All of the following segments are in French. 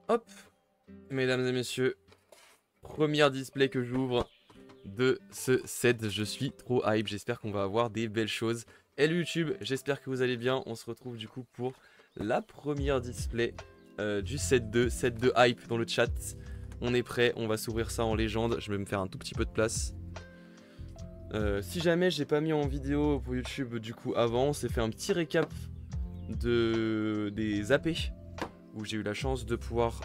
Hop, mesdames et messieurs, première display que j'ouvre de ce set. Je suis trop hype, j'espère qu'on va avoir des belles choses. Hello YouTube, j'espère que vous allez bien. On se retrouve du coup pour la première display du set 2 hype dans le chat. On est prêt, on va s'ouvrir ça en légende. Je vais me faire un tout petit peu de place. Si jamais j'ai pas mis en vidéo pour YouTube du coup avant, on s'est fait un petit récap des AP où j'ai eu la chance de pouvoir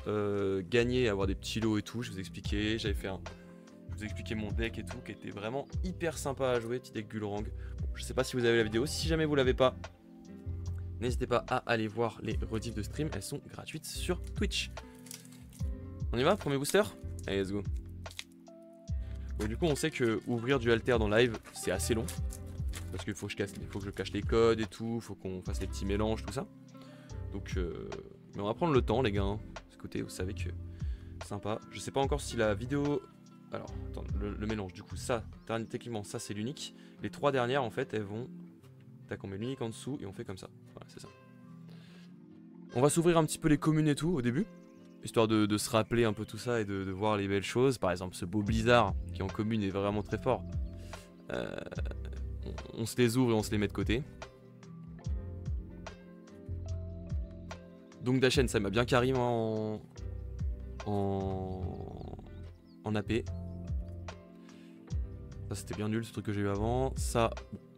gagner, avoir des petits lots et tout. Je vous expliquais, je vous expliquais mon deck et tout qui était vraiment hyper sympa à jouer, petit deck Gulrang. Bon, je sais pas si vous avez la vidéo, si jamais vous l'avez pas, n'hésitez pas à aller voir les rediffs de stream, elles sont gratuites sur Twitch. On y va, premier booster? Allez, let's go. Bon, du coup, on sait que ouvrir du alter dans live, c'est assez long. Parce qu'il faut que je cache les codes et tout, faut qu'on fasse les petits mélanges, tout ça. Donc, mais on va prendre le temps, les gars. Hein. Écoutez, vous savez que sympa. Je sais pas encore si la vidéo... Alors, attends, le mélange, du coup, ça, techniquement, ça, c'est l'unique. Les trois dernières, en fait, elles vont... Tac, on met l'unique en dessous et on fait comme ça. Voilà, c'est ça. On va s'ouvrir un petit peu les communes et tout, au début. Histoire de se rappeler un peu tout ça et de voir les belles choses. Par exemple, ce beau blizzard qui en commune est vraiment très fort. On se les ouvre et on se les met de côté. Donc Dashen, ça m'a bien carré en AP. Ça c'était bien nul ce truc que j'ai eu avant. Ça,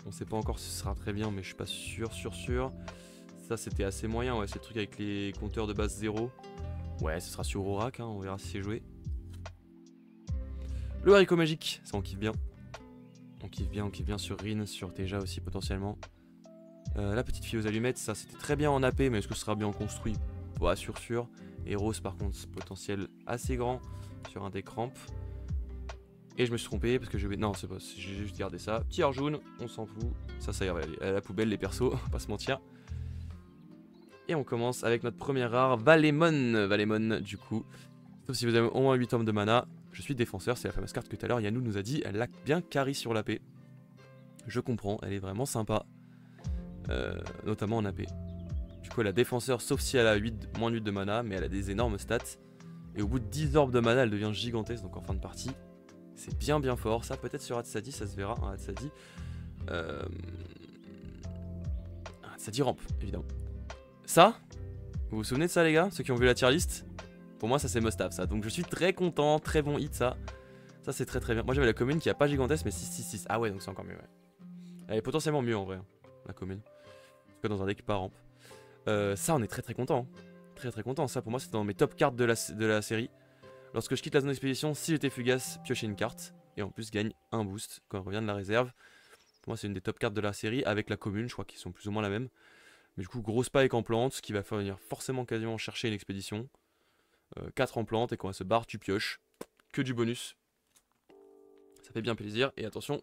on sait pas encore si ce sera très bien, mais je suis pas sûr. Ça c'était assez moyen, ouais, c'est le truc avec les compteurs de base 0. Ouais, ce sera sur Aurak, hein, on verra si c'est joué. Le haricot magique, ça on kiffe bien. On kiffe bien sur Rin, sur Teja aussi potentiellement. La petite fille aux allumettes, ça c'était très bien en AP, mais est-ce que ce sera bien construit? Pas sûr. Et Rose par contre, potentiel assez grand sur un des crampes. Et je me suis trompé parce que je vais... Non, c'est pas... J'ai juste gardé ça. Petit Arjun, on s'en fout. Ça ira à la poubelle les persos, on va pas se mentir. Et on commence avec notre première rare, Valemon du coup. Sauf si vous avez au moins 8 hommes de mana. Je suis défenseur, c'est la fameuse carte que tout à l'heure Yannou nous a dit. Elle l'a bien carry sur l'AP. Je comprends, elle est vraiment sympa. Notamment en AP. Du coup elle a défenseur sauf si elle a moins de 8 de mana, mais elle a des énormes stats. Et au bout de 10 orbes de mana elle devient gigantesque, donc en fin de partie c'est bien fort. Ça peut-être sur Hatsadi, ça se verra, hein, Hatsadi. Hatsadi rampe évidemment. Ça, vous vous souvenez de ça les gars, ceux qui ont vu la tier list? Pour moi ça c'est must have ça, donc je suis très content, très bon hit ça. Ça c'est très bien. Moi j'avais la commune qui a pas gigantesque mais 6. Ah ouais, donc c'est encore mieux, ouais. Elle est potentiellement mieux en vrai, hein, la commune. En tout cas dans un deck pas rampe. Ça on est très content. Très content. Ça pour moi c'était dans mes top cartes de la série. Lorsque je quitte la zone d'expédition, si j'étais fugace, piocher une carte. Et en plus gagne un boost quand on revient de la réserve. Pour moi c'est une des top cartes de la série avec la commune, je crois qu'ils sont plus ou moins la même. Mais du coup gros spike en plante, ce qui va faire venir forcément quasiment chercher une expédition. 4 en plante et quand elle se barre tu pioches. Que du bonus. Ça fait bien plaisir. Et attention.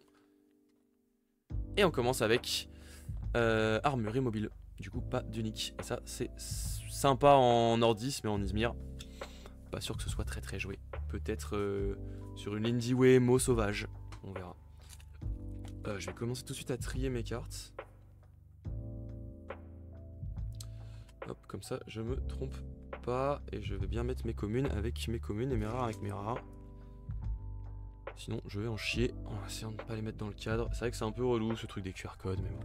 Et on commence avec armurerie mobile. Du coup pas d'unique. Et ça c'est sympa en Nordis mais en Izmir. Pas sûr que ce soit très joué. Peut-être sur une Lindy Mo sauvage. On verra. Je vais commencer tout de suite à trier mes cartes. Hop, comme ça je me trompe pas. Et je vais bien mettre mes communes avec mes communes et mes rares avec mes rares. Sinon je vais en chier en essayant de ne pas les mettre dans le cadre. C'est vrai que c'est un peu relou ce truc des QR codes mais bon.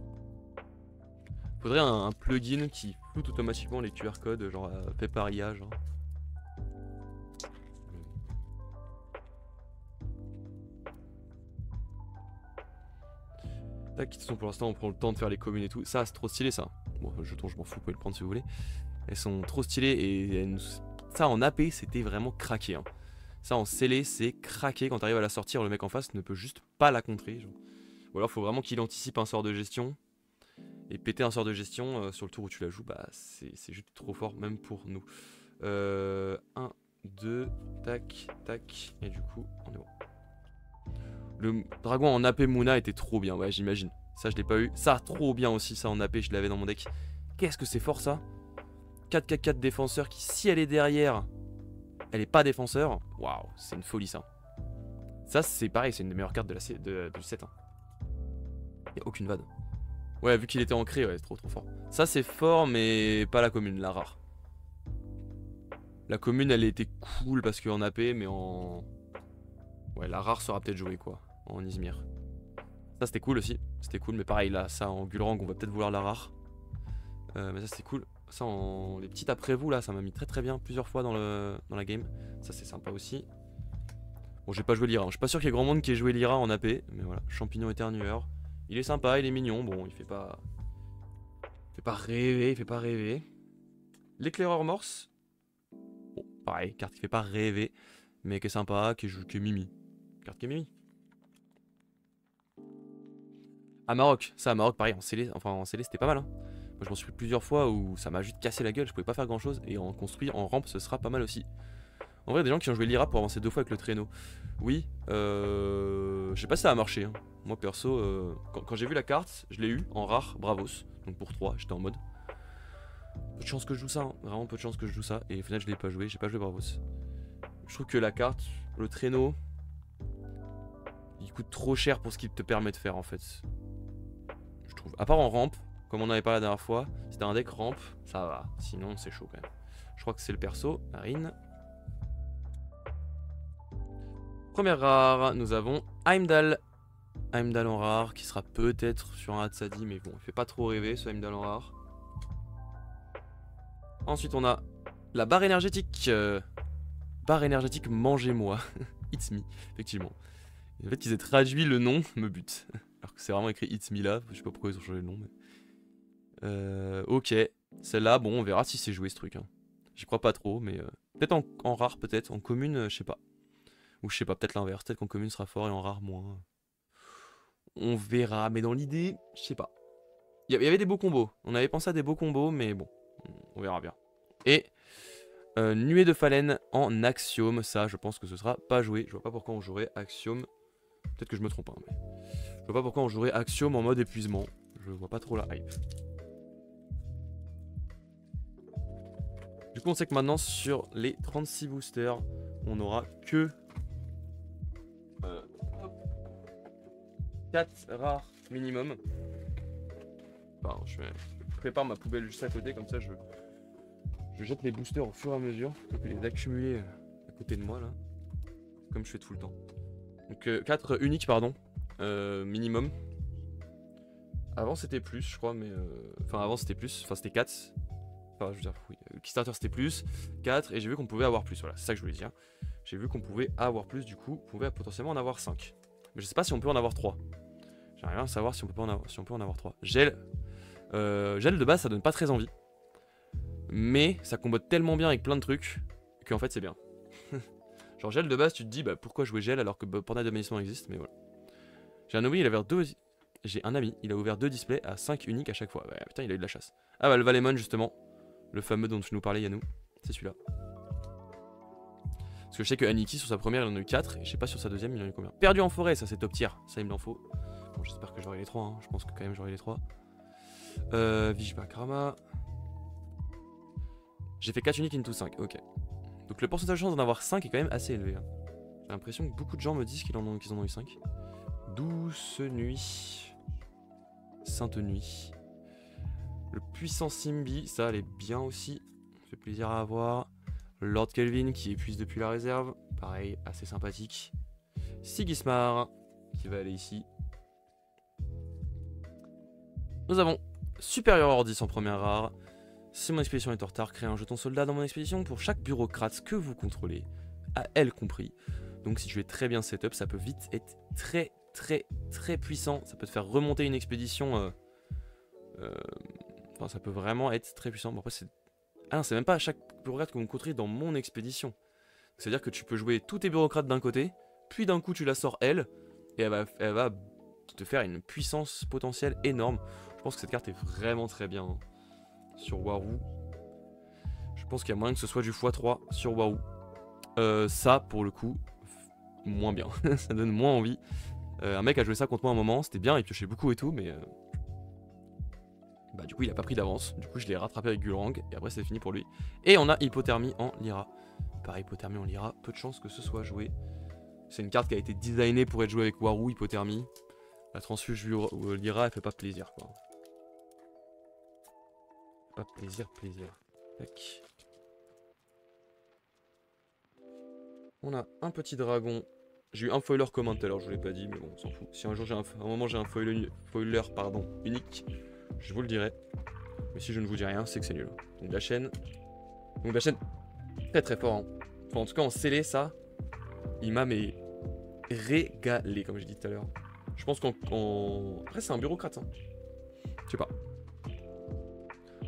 Faudrait un plugin qui floute automatiquement les QR codes, genre Peparia genre. Tac, de toute façon pour l'instant on prend le temps de faire les communes et tout. Ça c'est trop stylé ça. Bon jeton je m'en fous, vous pouvez le prendre si vous voulez. Elles sont trop stylées et ça en AP c'était vraiment craqué hein. Ça en scellé c'est craqué, quand t'arrives à la sortir le mec en face ne peut juste pas la contrer genre. Ou alors faut vraiment qu'il anticipe un sort de gestion. Et péter un sort de gestion sur le tour où tu la joues, bah c'est juste trop fort même pour nous. 1, 2, tac, et du coup on est bon. Le dragon en AP Muna était trop bien, ouais j'imagine. Ça je l'ai pas eu. Ça trop bien aussi, ça en AP je l'avais dans mon deck. Qu'est-ce que c'est fort ça. 4 défenseur qui si elle est derrière, elle est pas défenseur. Waouh, c'est une folie ça. Ça c'est pareil, c'est une des meilleures cartes du set. Hein. Y a aucune vanne. Ouais, vu qu'il était ancré, ouais, trop fort. Ça c'est fort mais pas la commune, la rare. La commune elle était cool parce qu'en AP, mais en... Ouais, la rare sera peut-être jouée quoi, en Izmir. Ça c'était cool aussi, c'était cool, mais pareil là, ça en Gulrang on va peut-être vouloir la rare. Mais ça c'était cool. Ça en... Les petites après vous là, ça m'a mis très bien plusieurs fois dans la game. Ça c'est sympa aussi. Bon j'ai pas joué Lyra, je suis pas sûr qu'il y ait grand monde qui ait joué Lyra en AP, mais voilà, champignon éternueur. Il est sympa, il est mignon, bon il fait pas... rêver, il fait pas rêver. L'éclaireur morse. Bon, pareil, carte qui fait pas rêver, mais qui est sympa, qui est mimi. Carte qui est mimi. À Maroc, ça à Maroc, pareil, en scellé, c'était pas mal. Hein. Moi je m'en suis pris plusieurs fois où ça m'a juste cassé la gueule, je pouvais pas faire grand chose. Et en construit, en rampe, ce sera pas mal aussi. En vrai, il y a des gens qui ont joué Lyra pour avancer 2 fois avec le traîneau. Oui, je sais pas si ça a marché. Hein. Moi perso, quand j'ai vu la carte, je l'ai eu en rare, bravos. Donc pour 3, j'étais en mode. Peu de chance que je joue ça, hein. Vraiment peu de chance que je joue ça. Et au final, je l'ai pas joué, j'ai pas joué bravos. Je trouve que la carte, le traîneau, il coûte trop cher pour ce qu'il te permet de faire en fait. Je trouve. À part en rampe, comme on avait parlé la dernière fois, si t'as un deck rampe, ça va. Sinon, c'est chaud quand même. Je crois que c'est le perso, Marine. Première rare, nous avons Heimdall. Heimdall en rare, qui sera peut-être sur un Hatsadi, mais bon, il fait pas trop rêver ce Heimdall en rare. Ensuite, on a la barre énergétique. Barre énergétique, mangez-moi. It's me, effectivement. Et le fait qu'ils aient traduit le nom me bute. Alors que c'est vraiment écrit It's me là, je sais pas pourquoi ils ont changé le nom. Mais... ok, celle-là, bon, on verra si c'est joué ce truc. Hein. J'y crois pas trop, mais peut-être en rare, peut-être. En commune, je sais pas. Ou je sais pas, peut-être l'inverse. Peut-être qu'en commune sera fort et en rare moins. On verra, mais dans l'idée, je sais pas. Il y avait des beaux combos. On avait pensé à des beaux combos, mais bon, on verra bien. Et nuée de Fallen en Axiome, ça, je pense que ce sera pas joué. Je vois pas pourquoi on jouerait Axiome. Peut-être que je me trompe, hein, mais je vois pas pourquoi on jouerait Axiome en mode épuisement. Je vois pas trop la hype. Du coup, on sait que maintenant, sur les 36 boosters, on aura que 4 rares minimum. Enfin, je prépare ma poubelle juste à côté, comme ça je jette les boosters au fur et à mesure, plutôt que les accumuler à côté de moi là, comme je fais tout le temps. Donc 4 uniques pardon, minimum. Avant c'était plus je crois, mais enfin avant c'était plus, enfin c'était 4. Enfin je veux dire oui, Kickstarter c'était plus, 4 et j'ai vu qu'on pouvait avoir plus, voilà c'est ça que je voulais dire. J'ai vu qu'on pouvait avoir plus, du coup on pouvait potentiellement en avoir 5. Mais je sais pas si on peut en avoir 3. J'aimerais bien savoir si on peut en avoir 3. Gel. Gel de base ça donne pas très envie. Mais ça combote tellement bien avec plein de trucs qu'en fait c'est bien. Genre gel de base tu te dis bah pourquoi jouer gel alors que portail de bénissement existe, mais voilà. J'ai un ami, il a ouvert 2. J'ai un ami, il a ouvert 2 displays à 5 uniques à chaque fois. Ouais, putain il a eu de la chasse. Ah bah le Valemon justement. Le fameux dont tu nous parlais Yannou. C'est celui-là. Parce que je sais que Aniki sur sa première il en a eu 4 et je sais pas sur sa deuxième il en a eu combien. Perdu en forêt, ça c'est top tier, ça il me l'en faut. Bon j'espère que j'aurai les 3, hein. Je pense que quand même j'aurai les 3. Vishbakrama. J'ai fait 4 uniques into 5, ok. Donc le pourcentage de chance d'en avoir 5 est quand même assez élevé. Hein. J'ai l'impression que beaucoup de gens me disent qu'ils en ont eu 5. Douce nuit. Sainte nuit. Le puissant Simbi, ça elle est bien aussi. Ça fait plaisir à avoir. Lord Kelvin qui épuise depuis la réserve. Pareil, assez sympathique. Sigismar qui va aller ici. Nous avons Supérieur Ordis en première rare. Si mon expédition est en retard, créez un jeton soldat dans mon expédition pour chaque bureaucrate que vous contrôlez, à elle compris. Donc si tu es très bien setup, ça peut vite être très puissant. Ça peut te faire remonter une expédition. Enfin, ça peut vraiment être très puissant. Bon, après, c'est... Ah non, c'est même pas à chaque bureaucrate que vous contrôlez dans mon expédition. C'est-à-dire que tu peux jouer tous tes bureaucrates d'un côté, puis d'un coup tu la sors elle, et elle va te faire une puissance potentielle énorme. Je pense que cette carte est vraiment très bien. Hein. Sur Warou. Je pense qu'il y a moyen que ce soit du x3 sur Warou. Ça, pour le coup, moins bien. Ça donne moins envie. Un mec a joué ça contre moi un moment, c'était bien, il piochait beaucoup et tout, mais... Bah du coup il a pas pris d'avance, du coup je l'ai rattrapé avec Gulrang, et après c'est fini pour lui. Et on a Hypothermie en Lyra. Pareil, Hypothermie en Lyra, peu de chance que ce soit joué. C'est une carte qui a été designée pour être jouée avec Warou, Hypothermie. La transfuge Lyra, elle fait pas plaisir quoi. Pas plaisir. Tac. On a un petit dragon. J'ai eu un foiler commun tout à l'heure, je vous l'ai pas dit, mais bon, on s'en fout. Si un jour à un moment j'ai un foiler pardon, unique, je vous le dirai. Mais si je ne vous dis rien, c'est que c'est nul. Donc la chaîne. Donc la chaîne, très très fort. Hein. Enfin, en tout cas en scellé, ça, il m'a mais régalé, comme j'ai dit tout à l'heure. Je pense après c'est un bureaucrate. Hein. Je sais pas.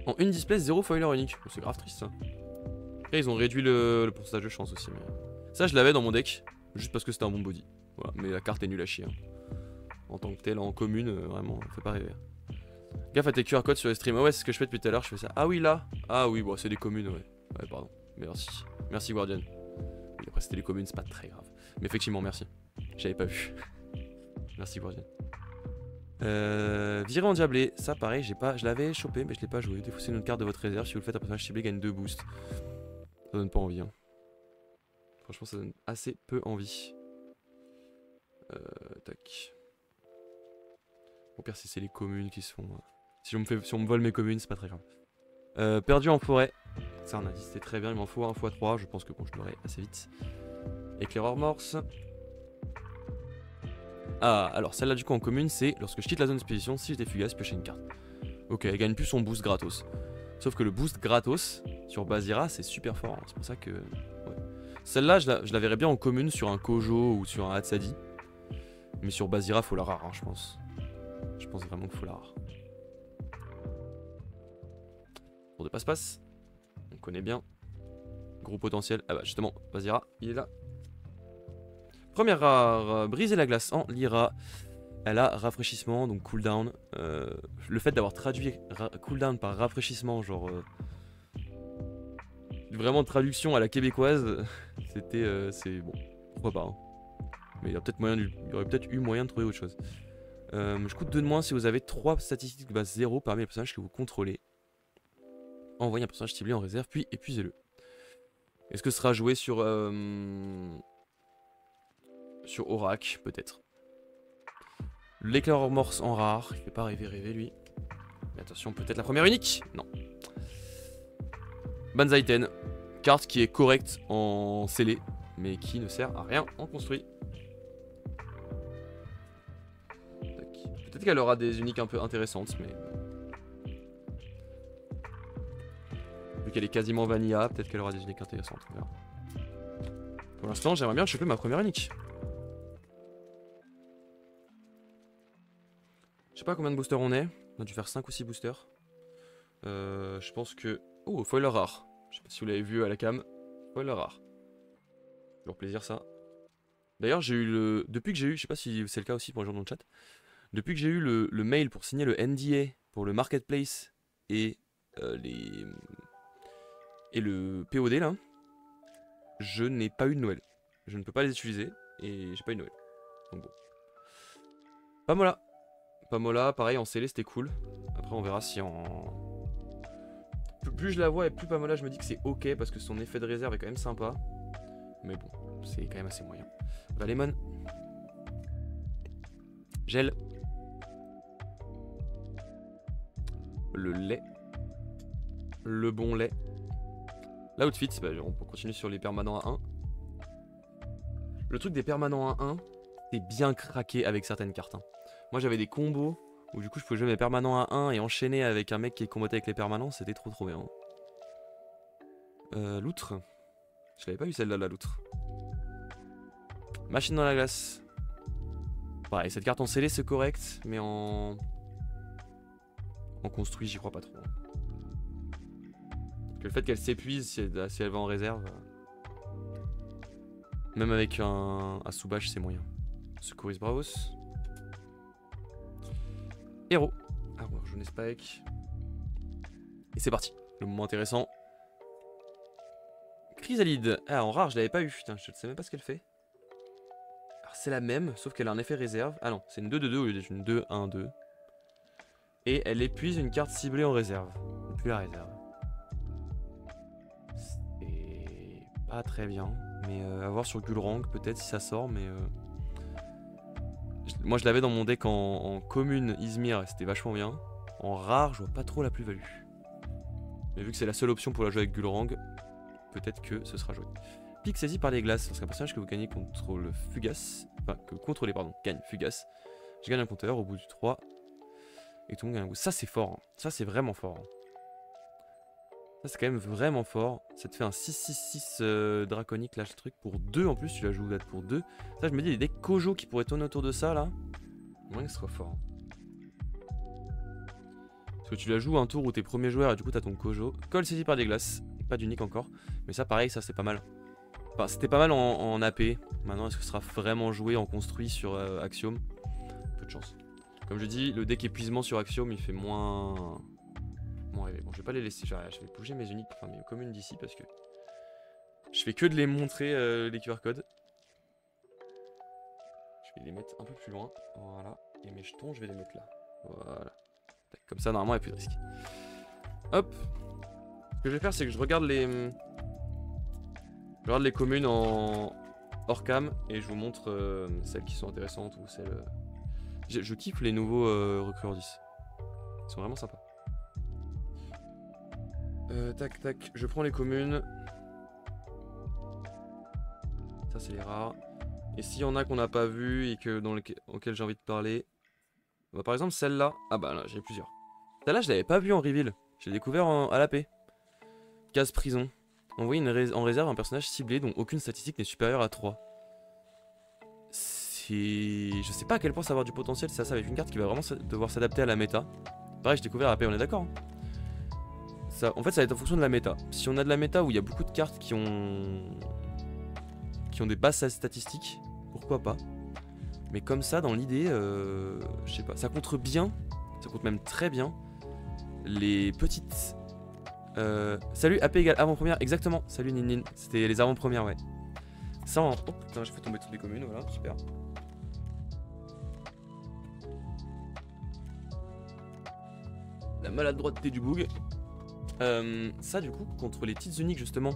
En une display, 0 foiler unique. Oh, c'est grave triste ça. Et ils ont réduit le pourcentage de chance aussi. Mais... ça, je l'avais dans mon deck, juste parce que c'était un bon body. Voilà, mais la carte est nulle à chier. Hein. En tant que telle, en commune, vraiment, fait pas rêver. Gaffe à tes QR codes sur les streams. Ah ouais, c'est ce que je fais depuis tout à l'heure, je fais ça. Ah oui, là. Ah oui, bon, c'est des communes, ouais. Ouais, pardon. Merci. Merci, Guardian. Oui, après, c'était les communes, c'est pas très grave. Mais effectivement, merci. J'avais pas vu. Merci, Guardian. Virer en diablé, ça pareil, je l'avais chopé mais je l'ai pas joué. Défaussez une carte de votre réserve, si vous le faites, un personnage ciblé gagne 2 boosts. Ça donne pas envie. Hein. Franchement, ça donne assez peu envie. Tac. Au pire, si c'est les communes qui se font. Si on me vole mes communes, c'est pas très grave. Perdu en forêt. Ça, on a dit c'était très bien, il m'en faut 1 x 3. Je pense que bon, je l'aurai assez vite. Éclaireur morse. Ah, alors celle-là du coup en commune, c'est lorsque je quitte la zone d'expédition, si j'étais fugace, piocher une carte. Ok, elle gagne plus son boost gratos. Sauf que le boost gratos sur Basira, c'est super fort. Hein. C'est pour ça que. Ouais. Celle-là, je la verrais bien en commune sur un Kojo ou sur un Hatsadi. Mais sur Basira, faut la rare, hein, je pense. Je pense vraiment qu'il faut la rare. Tour de passe-passe. On connaît bien. Gros potentiel. Ah bah justement, Basira, il est là. Première rare, briser la glace en Lyra. Elle a rafraîchissement, donc cooldown. Le fait d'avoir traduit cooldown par rafraîchissement, genre vraiment traduction à la québécoise, c'est bon, pourquoi pas. Hein. Mais il y aurait peut-être eu moyen de trouver autre chose. Je coûte 2 de moins si vous avez 3 statistiques de base 0 parmi les personnages que vous contrôlez. Envoyez un personnage ciblé en réserve, puis épuisez-le. Est-ce que ce sera joué sur Aurak, peut-être. L'éclaireur morse en rare, il fait pas rêver lui. Mais attention, peut-être la première unique. Non. Banzaiten, carte qui est correcte en scellé, mais qui ne sert à rien en construit. Peut-être qu'elle aura des uniques un peu intéressantes, mais... vu qu'elle est quasiment vanilla, peut-être qu'elle aura des uniques intéressantes, on verra. Pour l'instant, j'aimerais bien choper ma première unique. Je sais pas combien de boosters on est. On a dû faire 5 ou 6 boosters. Je pense que... oh, foiler rare. Je sais pas si vous l'avez vu à la cam. Foiler rare. Toujours plaisir ça. D'ailleurs, j'ai eu le... depuis que j'ai eu... je sais pas si c'est le cas aussi pour les gens dans le chat. Depuis que j'ai eu le mail pour signer le NDA pour le Marketplace et le POD là, je n'ai pas eu de Noël. Je ne peux pas les utiliser et j'ai pas eu de Noël. Donc bon. Pamola. Pamola, pareil en scellé c'était cool. Après on verra si en... plus je la vois et plus Pamola je me dis que c'est ok parce que son effet de réserve est quand même sympa. Mais bon, c'est quand même assez moyen. Valemon. Gel. Le lait. Le bon lait. L'outfit, bah, on peut continuer sur les permanents à 1. Le truc des permanents à 1, c'est bien craqué avec certaines cartes. Hein. Moi j'avais des combos où du coup je pouvais jouer mes permanents à 1 et enchaîner avec un mec qui combattait avec les permanents, c'était trop bien. Loutre. Je l'avais pas eu celle-là, la loutre. Machine dans la glace. Pareil, cette carte en scellé c'est correct, mais en construit j'y crois pas trop. Que le fait qu'elle s'épuise si elle va en réserve, même avec un sous-bâche c'est moyen. Secouris Bravos. Héros. Armure jaune spike. Et c'est parti. Le moment intéressant. Chrysalide. Ah, en rare, je l'avais pas eu. Putain, je ne sais même pas ce qu'elle fait. Alors, c'est la même, sauf qu'elle a un effet réserve. Ah non, c'est une 2-2-2 au lieu d'être une 2-1-2. Et elle épuise une carte ciblée en réserve. Depuis la réserve. C'est pas très bien. Mais à voir sur Gulrang, peut-être si ça sort, mais... Moi je l'avais dans mon deck en commune Izmir, c'était vachement bien. En rare, je vois pas trop la plus-value. Mais vu que c'est la seule option pour la jouer avec Gulrang, peut-être que ce sera joué. pique saisie par les glaces. Lorsqu'un personnage que vous gagnez contrôle fugace. Enfin, que vous contrôlez, pardon, gagne fugace. Je gagne un compteur au bout du 3. Et tout le monde gagne un coup. Ça, c'est fort. Hein. Ça, c'est vraiment fort. Hein. Ça, c'est quand même vraiment fort. Ça te fait un 6-6-6 draconique, là, ce truc. Pour 2 en plus, tu la joues d'être pour 2. Ça, je me dis, les decks Kojo qui pourraient tourner autour de ça, là. Moins que ce soit fort. Parce que tu la joues un tour où t'es premier joueur et du coup, t'as ton Kojo. Colle saisie par des glaces. Pas d'unique encore. Mais ça, pareil, ça, c'est pas mal. Enfin, c'était pas mal en AP. Maintenant, est-ce que ce sera vraiment joué en construit sur Axiom? Peu de chance. Comme je dis, le deck épuisement sur Axiom, il fait moins rêver. Bon, je vais pas les laisser. Je vais bouger mes uniques, enfin mes communes d'ici parce que je fais que de les montrer les QR codes. Je vais les mettre un peu plus loin. Voilà. Et mes jetons, je vais les mettre là. Voilà. Comme ça, normalement, il n'y a plus de risque. Hop. Ce que je vais faire, c'est que je regarde les communes en hors cam et je vous montre celles qui sont intéressantes ou celles. Je kiffe les nouveaux recrueurs 10. Ils sont vraiment sympas. Tac tac, je prends les communes. Ça c'est les rares. Et s'il y en a qu'on n'a pas vu et que auxquelles j'ai envie de parler. Bah, par exemple celle-là. Ah bah là j'ai plusieurs. Celle-là je l'avais pas vue en reveal. Je l'ai découvert à la paix. Case prison. Envoyer en réserve un personnage ciblé dont aucune statistique n'est supérieure à 3. Je sais pas à quel point ça va avoir du potentiel. Ça va être une carte qui va vraiment devoir s'adapter à la méta. Pareil, j'ai découvert à la paix, on est d'accord. Ça, en fait, ça va être en fonction de la méta. Si on a de la méta où il y a beaucoup de cartes qui ont des basses statistiques, pourquoi pas. Mais comme ça, dans l'idée, je sais pas. Ça contre bien, ça contre même très bien les petites. Salut, AP égale avant-première, exactement. Salut Ninin, c'était les avant-premières, ouais. Ça en. Oh putain, j'ai fait tomber toutes les communes, voilà, super. La maladroiteté du boug. Ça du coup contre les petites uniques justement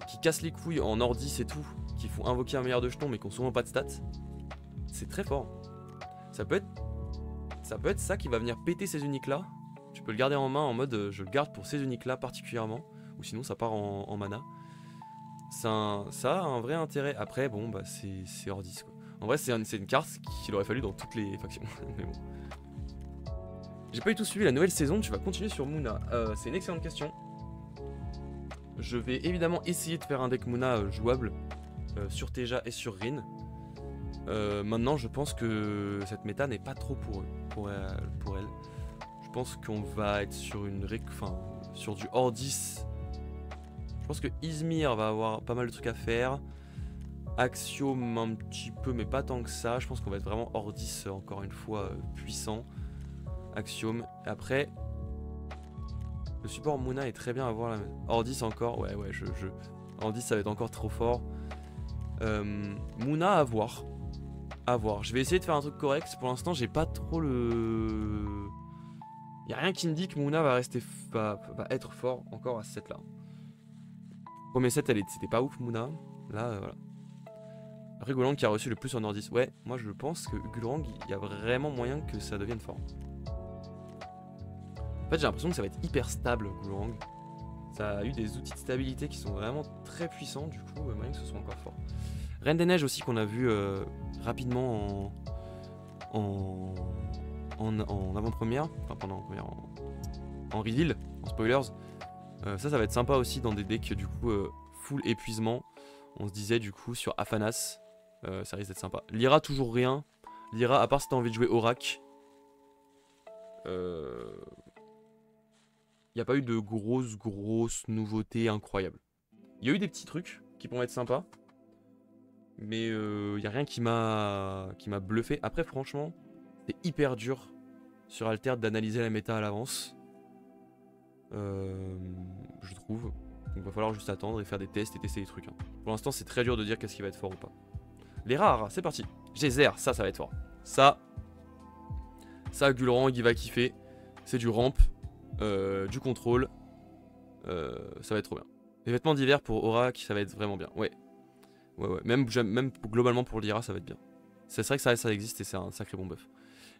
qui cassent les couilles en Ordis et tout, qui font invoquer un milliard de jetons mais qui ont souvent pas de stats, c'est très fort. Ça peut être ça qui va venir péter ces uniques là. Tu peux le garder en main en mode je le garde pour ces uniques là particulièrement, ou sinon ça part en mana. Ça a un vrai intérêt. Après bon bah c'est Ordis quoi. En vrai c'est une carte qu'il aurait fallu dans toutes les factions. Mais bon. J'ai pas du tout suivi la nouvelle saison, tu vas continuer sur Moona. C'est une excellente question. Je vais évidemment essayer de faire un deck Moona jouable sur Teja et sur Rin. Maintenant, je pense que cette méta n'est pas trop pour elle. Je pense qu'on va être sur sur du Ordis. Je pense que Izmir va avoir pas mal de trucs à faire. Axiom un petit peu, mais pas tant que ça. Je pense qu'on va être vraiment Ordis encore une fois puissant. Axiom. Après, le support Moona est très bien à voir là. Ordis encore, ouais, Ordis ça va être encore trop fort. Moona à voir. À voir. Je vais essayer de faire un truc correct. Pour l'instant, j'ai pas trop le. Y a rien qui me dit que Moona va être fort encore à ce set là. Premier set, c'était pas ouf Moona. Là, voilà. Après, Gulrang qui a reçu le plus en Ordis. Ouais, moi je pense que Gulrang, il y a vraiment moyen que ça devienne fort. En fait, j'ai l'impression que ça va être hyper stable, Gulrang. Ça a eu des outils de stabilité qui sont vraiment très puissants, du coup, moyen que ce soit encore fort. Reine des Neiges aussi, qu'on a vu rapidement en avant-première, enfin pendant en reveal, en spoilers. Ça va être sympa aussi dans des decks, du coup, full épuisement. On se disait, du coup, sur Afanas, ça risque d'être sympa. Lyra, toujours rien. Lyra, à part si t'as envie de jouer Aurak. Il n'y a pas eu de grosses nouveautés incroyables. Il y a eu des petits trucs qui pourraient être sympas. Mais il n'y a rien qui m'a bluffé. Après franchement, c'est hyper dur sur Alter d'analyser la méta à l'avance. Je trouve. Donc il va falloir juste attendre et faire des tests et tester des trucs. Hein. Pour l'instant c'est très dur de dire qu'est-ce qui va être fort ou pas. Les rares, c'est parti. Geyser, ça va être fort. Ça Gulrang il va kiffer. C'est du ramp. Du contrôle, ça va être trop bien. Les vêtements d'hiver pour Aurak, ça va être vraiment bien. Ouais. Même globalement pour Lyra, ça va être bien. C'est vrai que ça existe et c'est un sacré bon buff.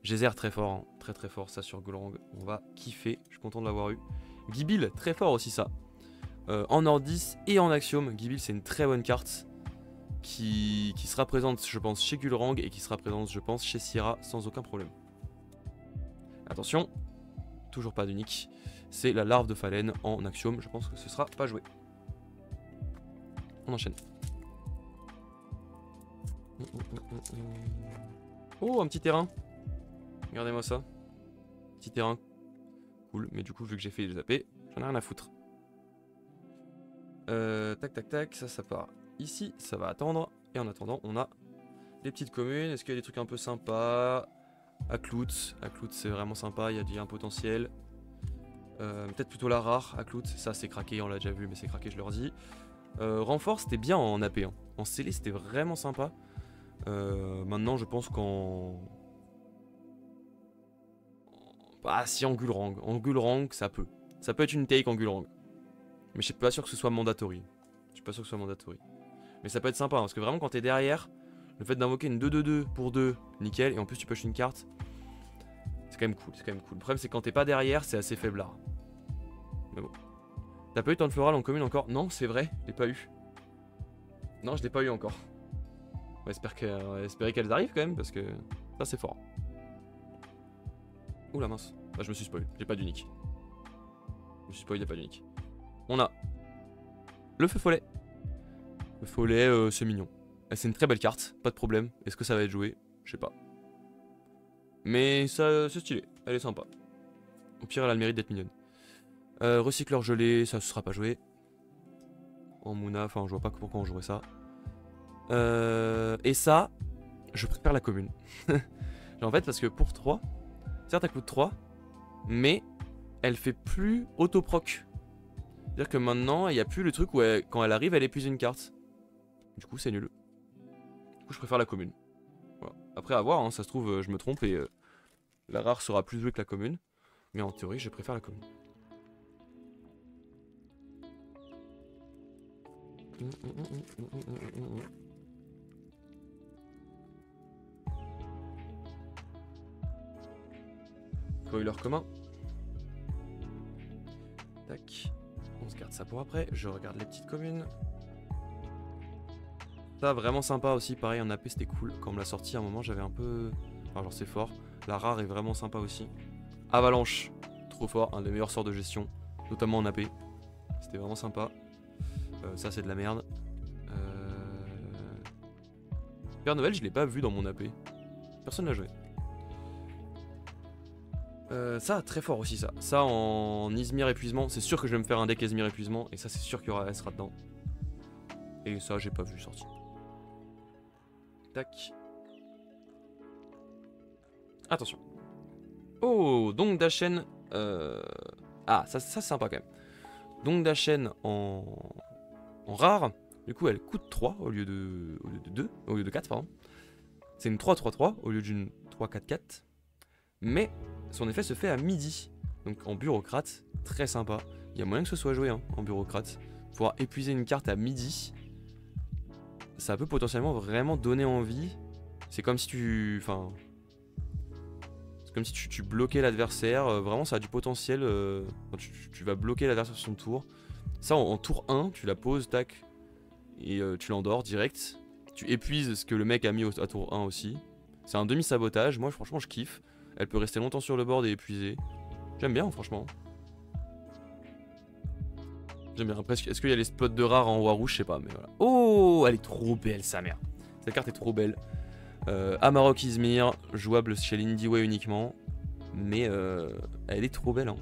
Geyser très fort, hein. Très fort, ça sur Gulrang. On va kiffer, je suis content de l'avoir eu. Gibil, très fort aussi ça. en Ordis et en Axiom. Gibil, c'est une très bonne carte qui sera présente, je pense, chez Gulrang et qui sera présente, je pense, chez Syrah sans aucun problème. Attention, toujours pas d'unique. C'est la larve de phalène en Axiom. Je pense que ce sera pas joué. On enchaîne. Oh, un petit terrain. Regardez-moi ça. Petit terrain. Cool. Mais du coup, vu que j'ai fait zapper, j'en ai rien à foutre. Tac, tac, tac. Ça part ici. Ça va attendre. Et en attendant, on a les petites communes. Est-ce qu'il y a des trucs un peu sympas? Aklout. Aklout, c'est vraiment sympa. Il y a un potentiel. Peut-être plutôt la rare. Aklout, ça c'est craqué. On l'a déjà vu, mais c'est craqué, je leur dis. Renfort, c'était bien en AP. Hein. En scellé, c'était vraiment sympa. Maintenant, je pense qu'en... Ah, si, en Gulrang. En Gulrang, ça peut. Ça peut être une take en Gulrang. Mais je suis pas sûr que ce soit mandatory. Je suis pas sûr que ce soit mandatory. Mais ça peut être sympa, hein, parce que vraiment, quand t'es derrière, le fait d'invoquer une 2-2-2 pour 2, nickel. Et en plus, tu pushes une carte. C'est quand même cool, c'est quand même cool. Le problème, c'est que quand t'es pas derrière, c'est assez faiblard. Mais bon. T'as pas eu tant de floral en commune encore? Non, c'est vrai, je l'ai pas eu. Non, je l'ai pas eu encore. On va espérer qu'elles arrivent quand même, parce que ça, c'est fort. Ouh la mince. Bah, je me suis spoil, j'ai pas d'unique. Je me suis spoil, il n'y a pas d'unique. On a le feu follet. Le follet, c'est mignon. C'est une très belle carte, pas de problème. Est-ce que ça va être joué? Je sais pas. Mais ça, c'est stylé, elle est sympa. Au pire, elle a le mérite d'être mignonne. Recycleur gelé, ça ne sera pas joué. En Mouna, enfin, je vois pas pourquoi on jouerait ça. Et ça, je préfère la commune. En fait, parce que pour 3, certes, elle coûte 3, mais elle fait plus autoproc. C'est-à-dire que maintenant, il n'y a plus le truc où quand elle arrive, elle épuise une carte. Du coup, c'est nul. Du coup, je préfère la commune. Voilà. Après, à voir, hein, ça se trouve, je me trompe et la rare sera plus jouée que la commune. Mais en théorie, je préfère la commune. Spoiler commun. Tac. On se garde ça pour après. Je regarde les petites communes. Ça, vraiment sympa aussi. Pareil, en AP, c'était cool. Quand on me l'a sorti, à un moment, j'avais un peu... Enfin, genre, c'est fort. La rare est vraiment sympa aussi. Avalanche. Trop fort. Un des meilleurs sorts de gestion. Notamment en AP. C'était vraiment sympa. Ça, c'est de la merde. Père Noël, je l'ai pas vu dans mon AP. Personne l'a joué. Ça, très fort aussi ça. Ça en Izmir épuisement, c'est sûr que je vais me faire un deck Izmir épuisement. Et ça, c'est sûr qu'il y aura, elle sera dedans. Et ça, j'ai pas vu sortir. Tac. Attention. Oh, donc Dachen. Ah, ça c'est sympa quand même. Donc Dachen en rare. Du coup, elle coûte 3 au lieu de 2, au lieu de 4, pardon. C'est une 3-3-3 au lieu d'une 3-4-4. Mais son effet se fait à midi. Donc en bureaucrate, très sympa. Il y a moyen que ce soit joué hein, en bureaucrate. Pouvoir épuiser une carte à midi, ça peut potentiellement vraiment donner envie. C'est comme si tu... Enfin... C'est comme si tu bloquais l'adversaire. Vraiment, ça a du potentiel. Tu vas bloquer l'adversaire sur son tour. Ça, en tour 1, tu la poses, tac. Et tu l'endors direct. Tu épuises ce que le mec a mis à tour 1 aussi. C'est un demi-sabotage. Moi, franchement, je kiffe. Elle peut rester longtemps sur le board et épuiser. J'aime bien, franchement. J'aime bien. Après, est-ce qu'il y a les spots de rare en Warrouche? Je sais pas, mais voilà. Oh, elle est trop belle, sa mère. Cette carte est trop belle. Amarok Izmir, jouable chez l'Indieway uniquement. Mais elle est trop belle, hein.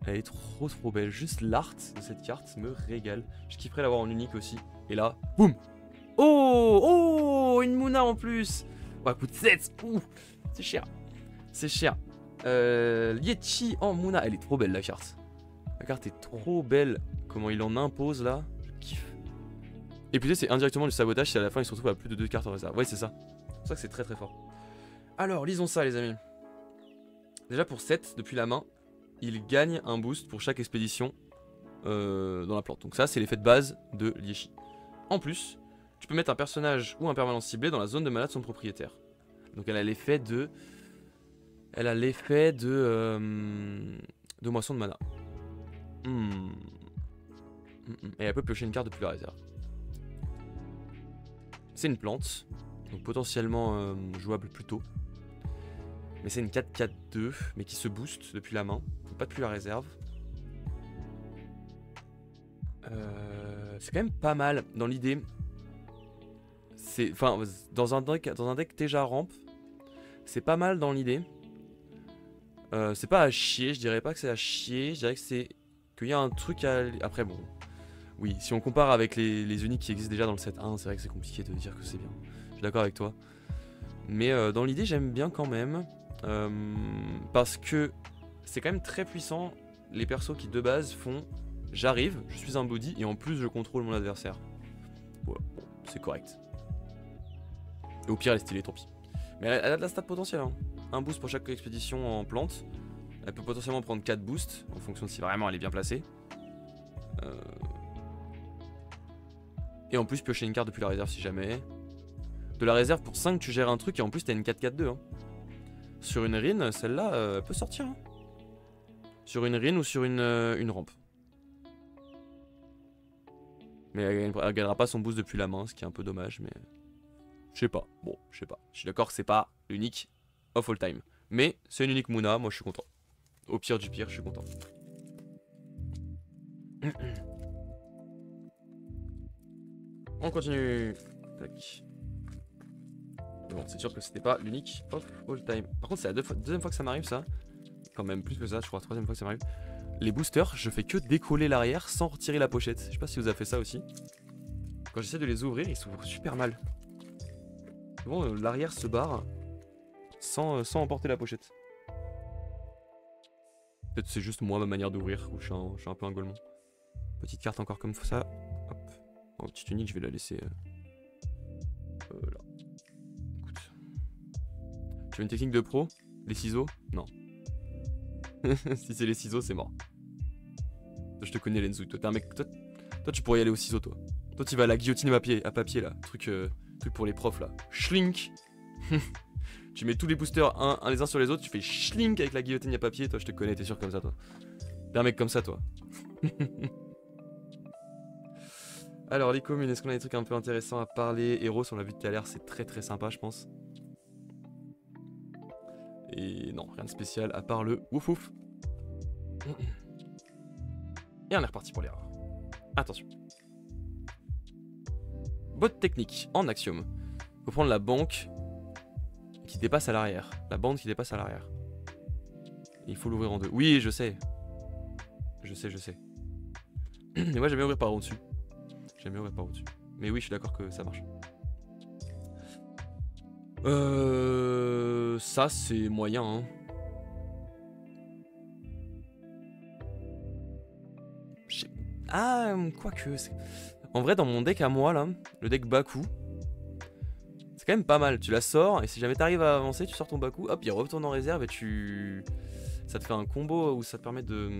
Elle est trop belle. Juste l'art de cette carte me régale. Je kifferais l'avoir en unique aussi. Et là, boum. Oh, une Mouna en plus. Ouais, coûte 7. Ouh, c'est cher. C'est cher. Liechi en Mouna. Elle est trop belle la carte. La carte est trop belle. Comment il en impose là. Je kiffe. Et puis c'est indirectement du sabotage si à la fin il se retrouve à plus de 2 cartes en réserve. Ouais, c'est ça. C'est pour ça que c'est très fort. Alors, lisons ça les amis. Déjà pour 7, depuis la main, il gagne un boost pour chaque expédition dans la plante. Donc ça, c'est l'effet de base de Liechi. En plus, tu peux mettre un personnage ou un permanent ciblé dans la zone de mana de son propriétaire. Donc elle a l'effet de... de moisson de mana. Et elle peut piocher une carte depuis la réserve. C'est une plante, donc potentiellement jouable plus tôt. Mais c'est une 4-4-2, mais qui se booste depuis la main, pas depuis la réserve. C'est quand même pas mal dans l'idée. Enfin, dans un deck déjà ramp, c'est pas mal dans l'idée. C'est pas à chier, je dirais pas que c'est à chier, je dirais que c'est qu'il y a un truc à... Après bon, oui, si on compare avec les uniques qui existent déjà dans le set 1, c'est vrai que c'est compliqué de dire que c'est bien. Je suis d'accord avec toi. Mais dans l'idée, j'aime bien quand même. Parce que c'est quand même très puissant. Les persos qui de base font j'arrive, je suis un body et en plus je contrôle mon adversaire. Voilà, c'est correct. Et au pire elle est stylée, tant pis. Mais elle a de la stat potentielle hein. Un boost pour chaque expédition en plante. Elle peut potentiellement prendre 4 boosts en fonction de si vraiment elle est bien placée. Et en plus piocher une carte depuis la réserve si jamais. De la réserve pour 5 tu gères un truc et en plus t'as une 4-4-2 hein. Sur une Rin, celle-là elle peut sortir hein. Sur une Rin ou sur une rampe. Mais elle gagnera pas son boost depuis la main, ce qui est un peu dommage, mais... Je sais pas, bon, je sais pas. Je suis d'accord que c'est pas l'unique of all time. Mais c'est une unique Moona, moi je suis content. Au pire du pire, je suis content. On continue. Tac. Bon, c'est sûr que c'était pas l'unique of all time. Par contre, c'est la deuxième fois que ça m'arrive ça. Quand même plus que ça, je crois, troisième fois que ça m'arrive. Les boosters, je fais que décoller l'arrière sans retirer la pochette. Je sais pas si vous avez fait ça aussi. Quand j'essaie de les ouvrir, ils s'ouvrent super mal. Souvent, l'arrière se barre sans emporter la pochette. Peut-être c'est juste moi ma manière d'ouvrir, où je suis un peu un golemon. Petite carte encore comme ça. Hop. En petite unique, je vais la laisser là. Écoute. Tu veux une technique de pro? Les ciseaux? Non. Si c'est les ciseaux, c'est mort. Je te connais, Lenzu. Toi, t'es un mec. Toi, tu pourrais y aller aux ciseaux, toi. Toi, tu vas à la guillotine à papier, là. Truc pour les profs, là. Schlink. Tu mets tous les boosters un les uns sur les autres, tu fais schlink avec la guillotine à papier. Toi, je te connais, t'es sûr comme ça, toi. T'es un mec comme ça, toi. Alors, les communes, est-ce qu'on a des trucs un peu intéressants à parler? Eros, on l'a vu tout à l'heure, c'est très très sympa, je pense. Et non, rien de spécial à part le ouf ouf. Et on est reparti pour les rares. Attention. Bot technique en axiome. Faut prendre la banque qui dépasse à l'arrière. La bande qui dépasse à l'arrière. Il faut l'ouvrir en deux. Oui, je sais. Je sais. Mais moi j'aime bien ouvrir par au-dessus. Mais oui, je suis d'accord que ça marche. Ça c'est moyen hein. Ah, quoique. En vrai, dans mon deck à moi, là, le deck Baku, c'est quand même pas mal. Tu la sors, et si jamais t'arrives à avancer, tu sors ton Baku, hop, il retourne en réserve, et ça te fait un combo où ça te permet de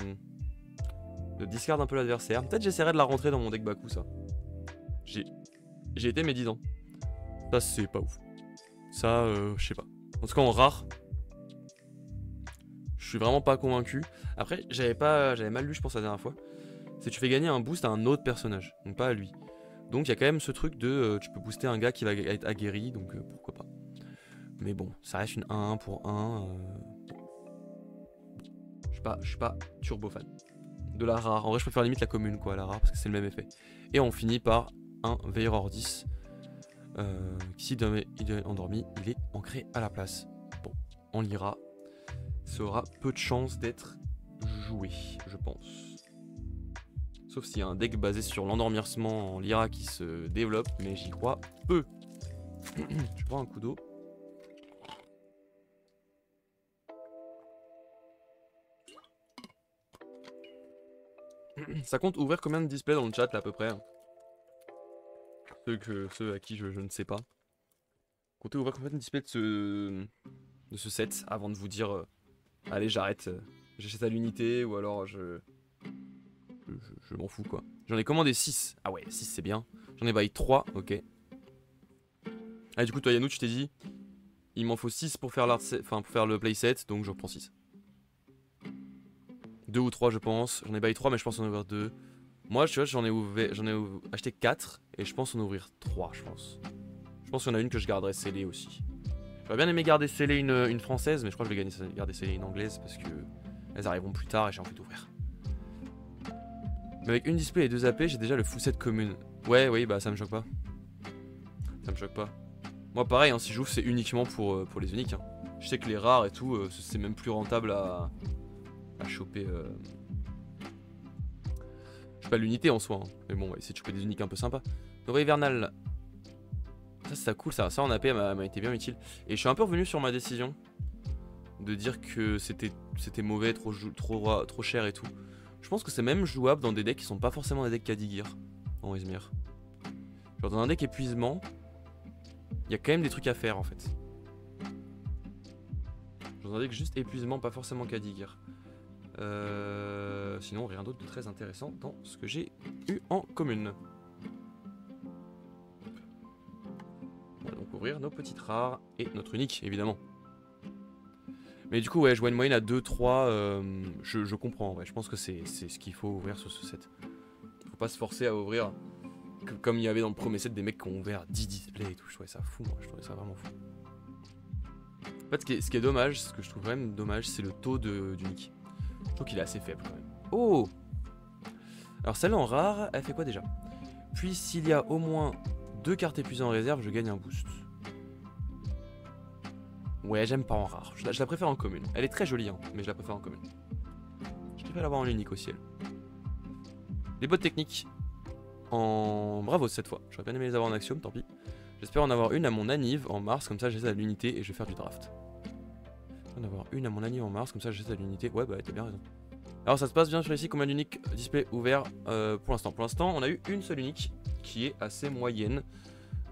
discard un peu l'adversaire. Peut-être j'essaierai de la rentrer dans mon deck Baku, ça. J'ai été médisant. Ça, c'est pas ouf. Ça, je sais pas. En tout cas, en rare, je suis vraiment pas convaincu. Après, j'avais mal lu, je pense, la dernière fois. C'est tu fais gagner un boost à un autre personnage, donc pas à lui. Donc il y a quand même ce truc de tu peux booster un gars qui va être aguerri, donc pourquoi pas. Mais bon, ça reste une 1-1 pour 1. Je suis pas turbo fan. De la rare, en vrai je préfère limite la commune quoi, la rare, parce que c'est le même effet. Et on finit par un Veilleur 10. Qui il est endormi, il est ancré à la place. Bon, on lira. Ça aura peu de chance d'être joué, je pense. Sauf s'il y a un deck basé sur l'endormissement en Lyra qui se développe, mais j'y crois peu. Je prends un coup d'eau. Ça compte ouvrir combien de displays dans le chat là à peu près? Ceux à qui je ne sais pas. Comptez ouvrir combien de displays de ce set avant de vous dire allez j'arrête, j'achète à l'unité ou alors je m'en fous quoi. J'en ai commandé 6. Ah ouais, 6 c'est bien. J'en ai baillé 3, ok. Ah du coup toi Yannou tu t'es dit il m'en faut 6 pour faire pour faire le playset, donc je reprends 6. 2 ou 3 je pense. J'en ai baillé 3 mais je pense en ouvrir 2. Moi, tu vois, acheté 4 et je pense en ouvrir 3, je pense. Je pense qu'il y en a une que je garderai scellée aussi. J'aurais bien aimé garder scellée une française, mais je crois que je vais garder scellée une anglaise parce que elles arriveront plus tard et j'ai envie d'ouvrir. Mais avec une display et 2 AP, j'ai déjà le full set commune. Ouais, oui, bah ça me choque pas. Ça me choque pas. Moi, pareil, hein, si j'ouvre, c'est uniquement pour les uniques. Hein. Je sais que les rares et tout, c'est même plus rentable à choper. Je sais pas l'unité en soi, hein. Mais bon, on va essayer de choper des uniques un peu sympas. Doré hivernal. Ça, c'est cool, ça en AP m'a été bien utile. Et je suis un peu revenu sur ma décision de dire que c'était mauvais, trop cher et tout. Je pense que c'est même jouable dans des decks qui sont pas forcément des decks Kadigir en Izmir. Genre dans un deck épuisement, il y a quand même des trucs à faire en fait. Dans un deck juste épuisement, pas forcément Kadigir. Sinon, rien d'autre de très intéressant dans ce que j'ai eu en commune. On va donc ouvrir nos petites rares et notre unique, évidemment. Mais du coup, ouais, je vois une moyenne à 2-3. Je comprends, ouais. Je pense que c'est ce qu'il faut ouvrir sur ce set. Faut pas se forcer à ouvrir comme il y avait dans le premier set des mecs qui ont ouvert 10 displays et tout. Je trouvais ça fou, moi. Je trouvais ça vraiment fou. En fait, ce qui est dommage, ce que je trouve quand même dommage, c'est le taux d'unique. Je trouve qu'il est assez faible quand même. Oh! Alors celle-là en rare, elle fait quoi déjà? Puis s'il y a au moins 2 cartes épuisées en réserve, je gagne un boost. Ouais, j'aime pas en rare. Je la préfère en commune. Elle est très jolie, hein, mais je la préfère en commune. Je préfère l'avoir en unique aussi, elle. Les bottes techniques. En bravo cette fois. J'aurais bien aimé les avoir en axiome, tant pis. J'espère en avoir une à mon anniv en mars, comme ça j'ai à l'unité et je vais faire du draft. En avoir une à mon anniv en mars, comme ça j'ai à l'unité. Ouais, bah t'as bien raison. Alors ça se passe bien sur ici, combien d'uniques display ouvert pour l'instant? Pour l'instant, on a eu une seule unique qui est assez moyenne.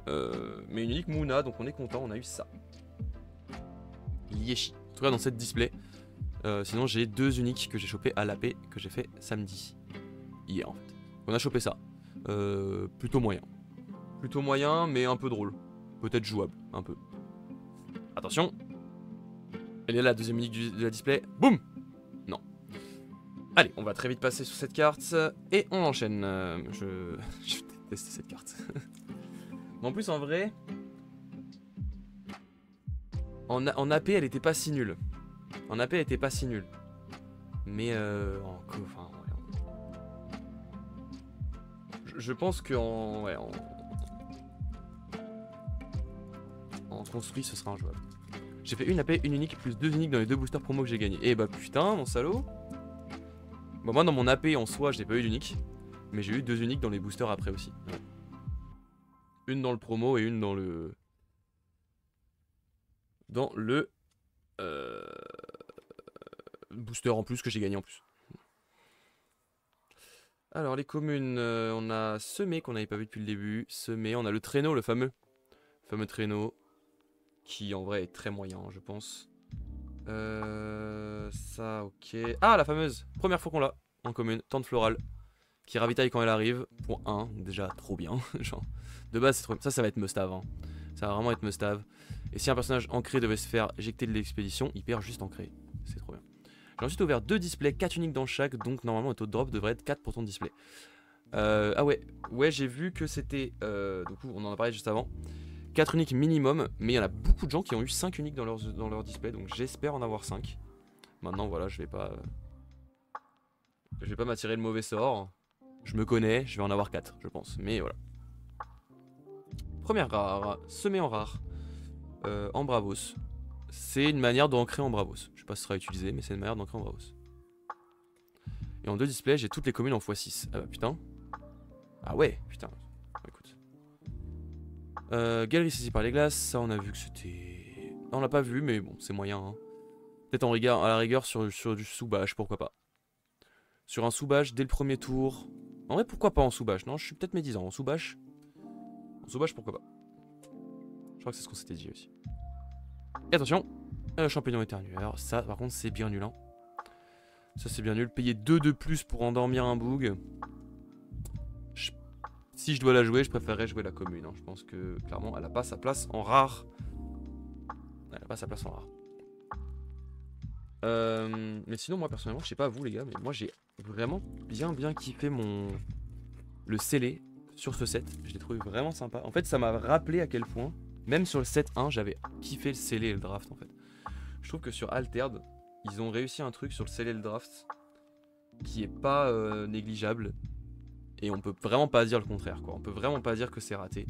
Mais une unique Mouna, donc on est content, on a eu ça. Yeshi. En tout cas dans cette display. Sinon j'ai 2 uniques que j'ai chopé à l'AP que j'ai fait samedi. Hier en fait. On a chopé ça. Plutôt moyen. Plutôt moyen mais un peu drôle. Peut-être jouable, un peu. Attention. Elle est là, la deuxième unique de la display. Boum. Non. Allez, on va très vite passer sur cette carte. Et on enchaîne. Je déteste cette carte. Mais en plus en vrai... En AP, elle était pas si nulle. En AP, elle était pas si nulle. Mais enfin, ouais, je pense qu'en ouais, en construit, ce sera injouable. J'ai fait une AP, une unique, plus 2 uniques dans les 2 boosters promo que j'ai gagné. Et bah putain, mon salaud. Bon, moi, dans mon AP en soi, j'ai pas eu d'unique. Mais j'ai eu 2 uniques dans les boosters après aussi. Ouais. Une dans le promo et une dans le... booster en plus que j'ai gagné en plus. Alors les communes, on a Semé qu'on n'avait pas vu depuis le début. Semé, on a le traîneau, le fameux traîneau. Qui en vrai est très moyen, je pense. Ça, ok. Ah, la fameuse première fois qu'on l'a en commune, tente florale. Qui ravitaille quand elle arrive. Pour 1, déjà trop bien. Genre, de base, c'est trop... ça va être must-have. Hein. Ça va vraiment être must-have. Et si un personnage ancré devait se faire éjecter de l'expédition, il perd juste ancré. C'est trop bien. J'ai ensuite ouvert 2 displays, 4 uniques dans chaque, donc normalement le taux de drop devrait être 4 pour ton display. Ah ouais, j'ai vu que c'était, du coup on en a parlé juste avant, 4 uniques minimum, mais il y en a beaucoup de gens qui ont eu 5 uniques dans leur display, donc j'espère en avoir 5. Maintenant voilà, je vais pas m'attirer le mauvais sort, je me connais, je vais en avoir 4 je pense, mais voilà. Première rare, semé en rare, en Bravos. C'est une manière d'ancrer en Bravos. Je sais pas si ce sera utilisé, mais c'est une manière d'ancrer en Bravos. Et en 2 displays, j'ai toutes les communes en x6. Ah bah putain. Ah ouais, putain. Écoute. Galerie saisie par les glaces, ça on a vu que c'était... Non, on l'a pas vu, mais bon, c'est moyen. Hein. Peut-être à la rigueur sur du sous-bâche, pourquoi pas. Sur un sous-bâche dès le premier tour. En vrai, pourquoi pas en sous-bâche? Non, je suis peut-être médisant. En sous-bâche, pourquoi pas. Je crois que c'est ce qu'on s'était dit aussi. Et attention, champignon éternueur. Ça, par contre, c'est bien nul. Hein. Ça, c'est bien nul. Payer 2 de plus pour endormir un boug. Si je dois la jouer, je préférerais jouer la commune. Hein. Je pense que, clairement, elle a pas sa place en rare. Elle a pas sa place en rare. Mais sinon, moi, personnellement, je sais pas vous, les gars, mais moi, j'ai vraiment bien kiffé mon le scellé sur ce set. Je l'ai trouvé vraiment sympa. En fait, ça m'a rappelé à quel point, même sur le set 1, j'avais kiffé le scellé et le draft en fait. Je trouve que sur Altered, ils ont réussi un truc sur le scellé et le draft qui est pas négligeable. Et on peut vraiment pas dire le contraire, quoi. On peut vraiment pas dire que c'est raté.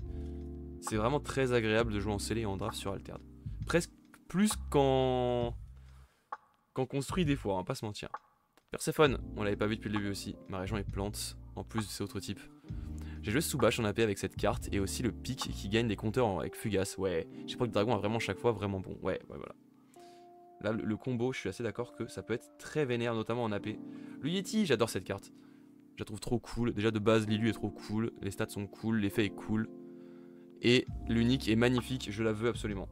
C'est vraiment très agréable de jouer en scellé et en draft sur Altered. Presque plus qu'en construit des fois, on va pas se mentir. Perséphone, on l'avait pas vu depuis le début aussi. Ma région est plante, en plus de ces autres types. J'ai joué Soubache en AP avec cette carte et aussi le pic qui gagne des compteurs avec Fugace. Ouais, j'ai pas que le dragon a vraiment chaque fois vraiment bon. Ouais, voilà. Là, le combo, je suis assez d'accord que ça peut être très vénère, notamment en AP. Le Yeti, j'adore cette carte. Je la trouve trop cool. Déjà de base, Lilu est trop cool. Les stats sont cool, l'effet est cool. Et l'unique est magnifique, je la veux absolument.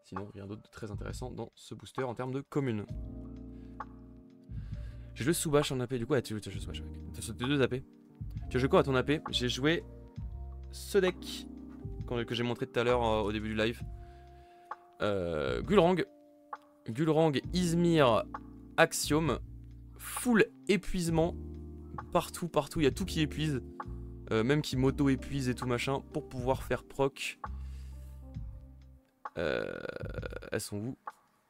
Sinon, rien d'autre de très intéressant dans ce booster en termes de commune. J'ai joué Soubache en AP, du coup, tu as joué Soubache. T'as sauté 2 AP. Tu as joué quoi à ton AP? J'ai joué ce deck que j'ai montré tout à l'heure au début du live. Gulrang, Izmir, Axiom, full épuisement. Partout, il y a tout qui épuise. Même qui m'auto-épuise et tout machin, pour pouvoir faire proc. Elles sont où?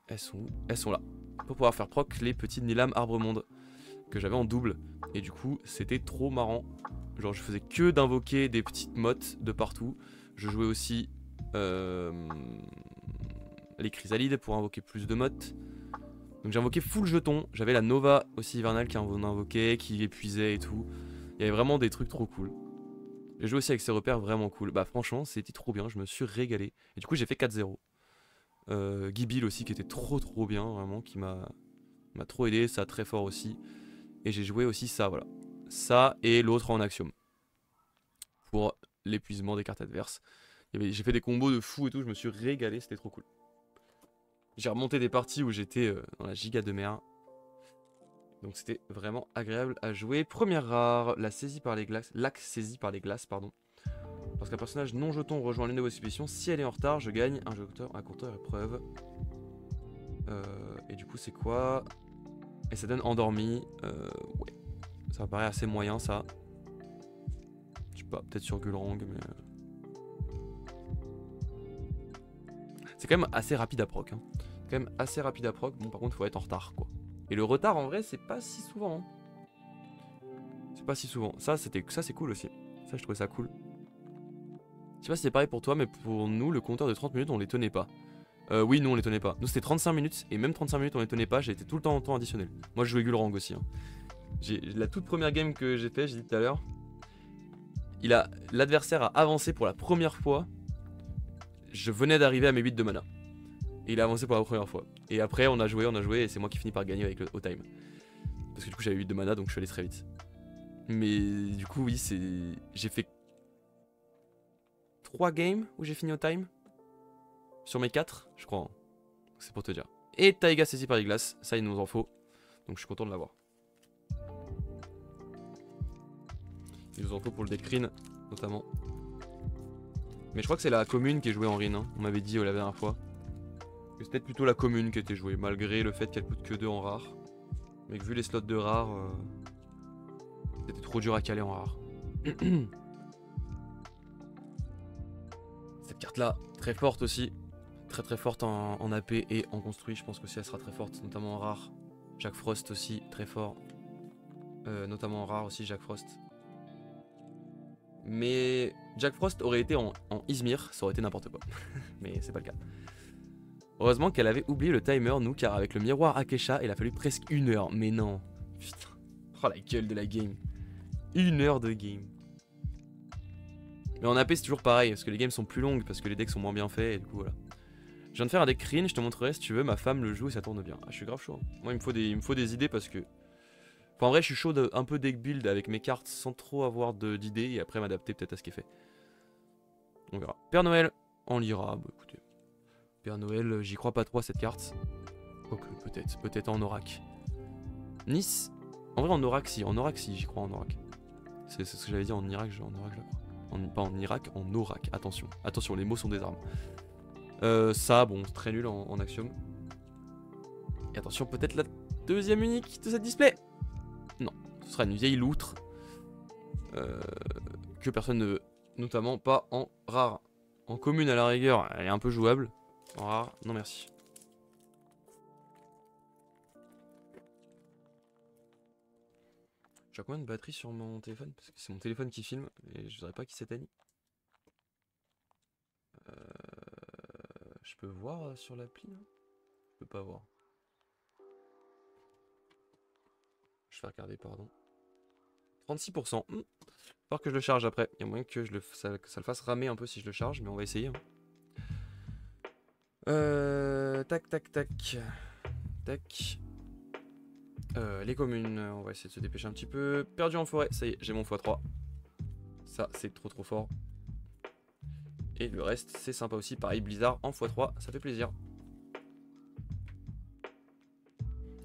Elles sont là. Pour pouvoir faire proc les petites Nilam Arbre-Monde que j'avais en double. Et du coup, c'était trop marrant. Genre, je faisais que d'invoquer des petites mottes de partout. Je jouais aussi les Chrysalides pour invoquer plus de mottes. Donc j'ai invoqué full jeton. J'avais la Nova aussi hivernale qui invoquait, qui épuisait et tout. Il y avait vraiment des trucs trop cool. J'ai joué aussi avec ces repères vraiment cool. Bah franchement, c'était trop bien, je me suis régalé. Et du coup, j'ai fait 4-0. Gibil aussi qui était trop bien, vraiment, qui m'a trop aidé, ça très fort aussi. Et j'ai joué aussi ça, voilà. Ça et l'autre en Axiom. Pour l'épuisement des cartes adverses. J'ai fait des combos de fou et tout, je me suis régalé, c'était trop cool. J'ai remonté des parties où j'étais dans la giga de mer. Donc c'était vraiment agréable à jouer. Première rare, la saisie par les glaces. L'axe saisie par les glaces, pardon. Lorsqu'un personnage non jeton rejoint l'une de vos expéditions, si elle est en retard, je gagne un compteur épreuve. Et du coup c'est quoi? Et ça donne endormi. Ouais. Ça me paraît assez moyen ça. Je sais pas, peut-être sur Gulrang, mais... C'est quand même assez rapide à proc. Hein. Quand même assez rapide à proc. Bon par contre faut être en retard quoi. Et le retard en vrai c'est pas si souvent. Hein. C'est pas si souvent. Ça c'est cool aussi. Ça je trouvais ça cool. Je sais pas si c'est pareil pour toi mais pour nous le compteur de 30 minutes on les tenait pas. Oui nous on les tenait pas. Nous c'était 35 minutes et même 35 minutes on les tenait pas. J'ai été tout le temps en temps additionnel. Moi je jouais Gulrang aussi. Hein. La toute première game que j'ai fait, j'ai dit tout à l'heure. L'adversaire a avancé pour la première fois. Je venais d'arriver à mes 8 de mana. Et il a avancé pour la première fois. Et après on a joué et c'est moi qui finis par gagner avec le O-Time. Parce que du coup j'avais 8 de mana donc je suis allé très vite. Mais du coup oui j'ai fait 3 games où j'ai fini O-Time. Sur mes 4 je crois. Hein. C'est pour te dire. Et Taiga saisi par les glaces, ça il nous en faut. Donc je suis content de l'avoir. Il nous en faut pour le deck Rin notamment. Mais je crois que c'est la commune qui est jouée en Rin. Hein. On m'avait dit la dernière fois. C'est peut-être plutôt la commune qui était jouée, malgré le fait qu'elle coûte que 2 en rare. Mais que vu les slots de rare, c'était trop dur à caler en rare. Cette carte là, très forte aussi. Très forte en AP et en construit. Je pense qu'aussi elle sera très forte, notamment en rare. Jack Frost aussi, très fort. Notamment en rare aussi, Jack Frost. Mais Jack Frost aurait été en Izmir, ça aurait été n'importe quoi. Mais c'est pas le cas. Heureusement qu'elle avait oublié le timer, nous, car avec le miroir Akesha, il a fallu presque 1 heure. Mais non. Putain. Oh la gueule de la game. 1 heure de game. Mais en AP c'est toujours pareil, parce que les games sont plus longues, parce que les decks sont moins bien faits, et du coup voilà. Je viens de faire un deck Rin, je te montrerai si tu veux, ma femme le joue et ça tourne bien. Ah je suis grave chaud. Hein. Moi il me faut des idées parce que... Enfin en vrai je suis chaud un peu deck build avec mes cartes sans trop avoir d'idées, et après m'adapter peut-être à ce qui est fait. On verra. Père Noël, on lira, bah écoutez. Père Noël, j'y crois pas trop à cette carte. Quoique, peut-être en Orac. Nice. En vrai, en Orac, si, j'y crois en Orac. C'est ce que j'avais dit en Irak, en Orac, je crois. Pas en Irak, en Orac. Attention, les mots sont des armes. Ça, bon, très nul en Axiom. Et attention, peut-être la deuxième unique de cette display. Non, ce sera une vieille loutre. que personne ne veut. Notamment pas en rare. En commune à la rigueur, elle est un peu jouable. En rare, non merci. J'ai combien de batterie sur mon téléphone? Parce que c'est mon téléphone qui filme et je voudrais pas qu'il s'éteigne. Je peux voir sur l'appli là? Je peux pas voir. Je vais regarder, pardon. 36%. Faut falloir que je le charge après. Il y a moyen que, ça le fasse ramer un peu si je le charge, mais on va essayer. Hein. Tac, tac, tac. Tac. Les communes, on va essayer de se dépêcher un petit peu. Perdu en forêt, ça y est, j'ai mon x3. Ça, c'est trop fort. Et le reste, c'est sympa aussi. Pareil, Blizzard en x3, ça fait plaisir.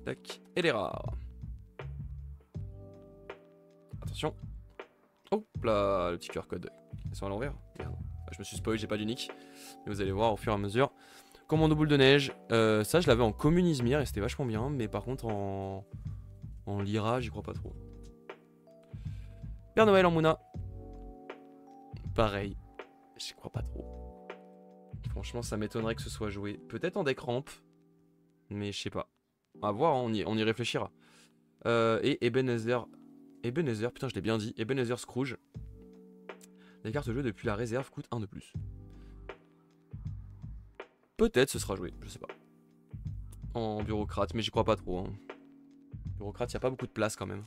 Tac. Et les rares. Attention. Hop là, le petit QR code. Ils sont à l'envers. Merde. Je me suis spoil, j'ai pas d'unique. Mais vous allez voir au fur et à mesure. Commando boule de neige. Ça, je l'avais en commune Izmir et c'était vachement bien. Mais par contre, en Lyra, j'y crois pas trop. Père Noël en Mouna. Pareil. J'y crois pas trop. Franchement, ça m'étonnerait que ce soit joué. Peut-être en deck ramp. Mais je sais pas. À voir, hein, on y réfléchira. Et Ebenezer. Ebenezer, putain, je l'ai bien dit. Ebenezer Scrooge. Les cartes jouées depuis la réserve coûtent 1 de plus. Peut-être ce sera joué, je sais pas. En bureaucrate, mais j'y crois pas trop. Hein. Bureaucrate, y a pas beaucoup de place quand même.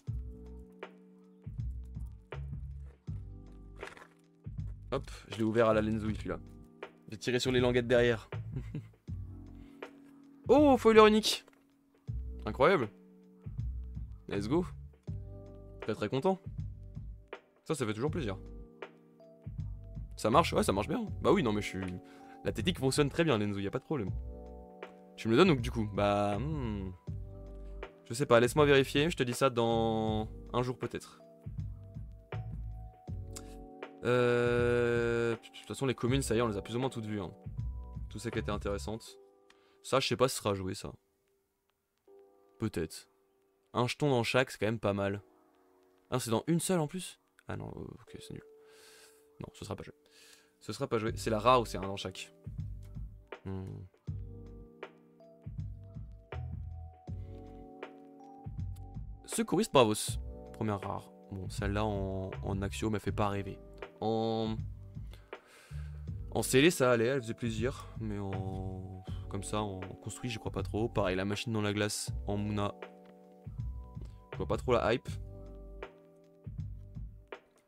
Hop, je l'ai ouvert à la lenzouille celui-là. J'ai tiré sur les languettes derrière. Oh, foiler unique. Incroyable. Let's go. Très content. Ça fait toujours plaisir. Ça marche? Ouais, ça marche bien. Bah oui, non mais je suis... La technique fonctionne très bien, Lenzo, y a pas de problème. Tu me le donnes donc du coup? Bah... Je sais pas, laisse-moi vérifier, je te dis ça dans... un jour peut-être. De toute façon, les communes, ça y est, on les a plus ou moins toutes vues. Hein. Tout ça qui était intéressantes. Ça, je sais pas si ce sera joué, ça. Peut-être. Un jeton dans chaque, c'est quand même pas mal. Ah, c'est dans une seule en plus? Ah non, ok, c'est nul. Non, ce sera pas joué. Ce sera pas joué. C'est la rare ou c'est un dans chaque? Secouriste Bravos. Première rare. Bon, celle-là en Axio m'a fait pas rêver. En scellé, ça allait, elle faisait plaisir. Mais en... Comme ça, en construit, j'y crois pas trop. Pareil, la machine dans la glace en Mouna. Je vois pas trop la hype.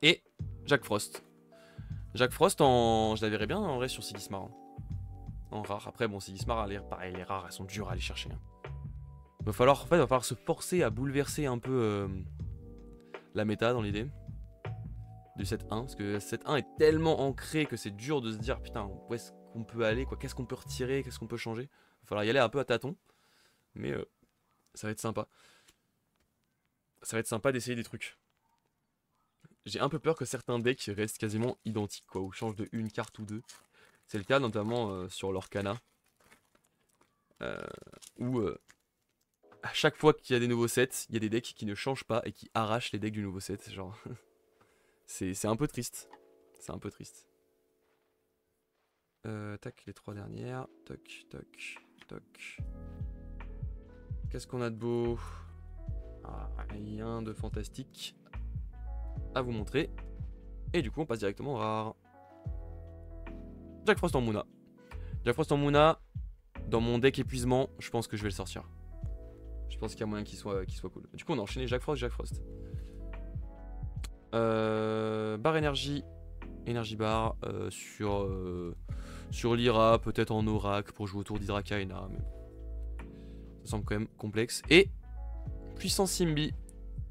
Et Jack Frost. Jack Frost, je la verrais bien en vrai sur Sigismar. Hein. En rare. Après, bon, Sigismar, pareil, les rares, elles sont dures à aller chercher. Hein. Va falloir se forcer à bouleverser un peu la méta dans l'idée du set 1. Parce que set 1 est tellement ancré que c'est dur de se dire putain, où est-ce qu'on peut aller, quoi, qu'est-ce qu'on peut retirer, qu'est-ce qu'on peut changer. Va falloir y aller un peu à tâtons. Mais ça va être sympa. Ça va être sympa d'essayer des trucs. J'ai un peu peur que certains decks restent quasiment identiques, quoi, ou changent de une carte ou deux. C'est le cas notamment sur l'Orcana. Où à chaque fois qu'il y a des nouveaux sets, il y a des decks qui ne changent pas et qui arrachent les decks du nouveau set. Genre, c'est un peu triste. C'est un peu triste. Tac, les 3 dernières. Toc, toc, toc. Qu'est-ce qu'on a de beau? Rien de fantastique à vous montrer. Et du coup, on passe directement au rare. Jack Frost en Mouna. Jack Frost en Mouna, dans mon deck épuisement, je pense que je vais le sortir. Je pense qu'il y a moyen qu'il soit cool. Du coup, on a enchaîné Jack Frost, Jack Frost. Barre énergie. Énergie bar sur Lyra, peut-être en Oracle pour jouer autour d'Hydrakaina. Mais ça semble quand même complexe. Et puissance Simbi,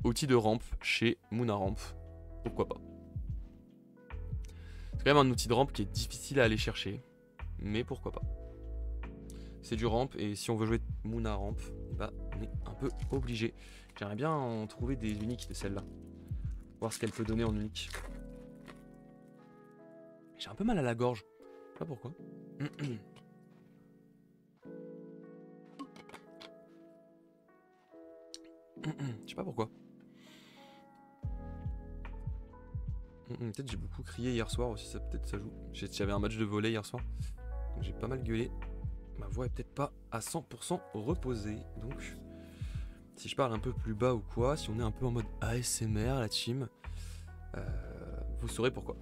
outil de rampe chez Mouna Ramp. Pourquoi pas. C'est quand même un outil de rampe qui est difficile à aller chercher. Mais pourquoi pas. C'est du ramp et si on veut jouer Mouna Ramp, bah on est un peu obligé. J'aimerais bien en trouver des uniques de celle-là. Voir ce qu'elle peut donner en unique. J'ai un peu mal à la gorge. Je sais pas pourquoi. Je sais pas pourquoi. Peut-être j'ai beaucoup crié hier soir aussi, ça peut-être ça joue. J'avais un match de volley hier soir, donc j'ai pas mal gueulé. Ma voix est peut-être pas à 100% reposée, donc si je parle un peu plus bas ou quoi, si on est un peu en mode ASMR la team, vous saurez pourquoi.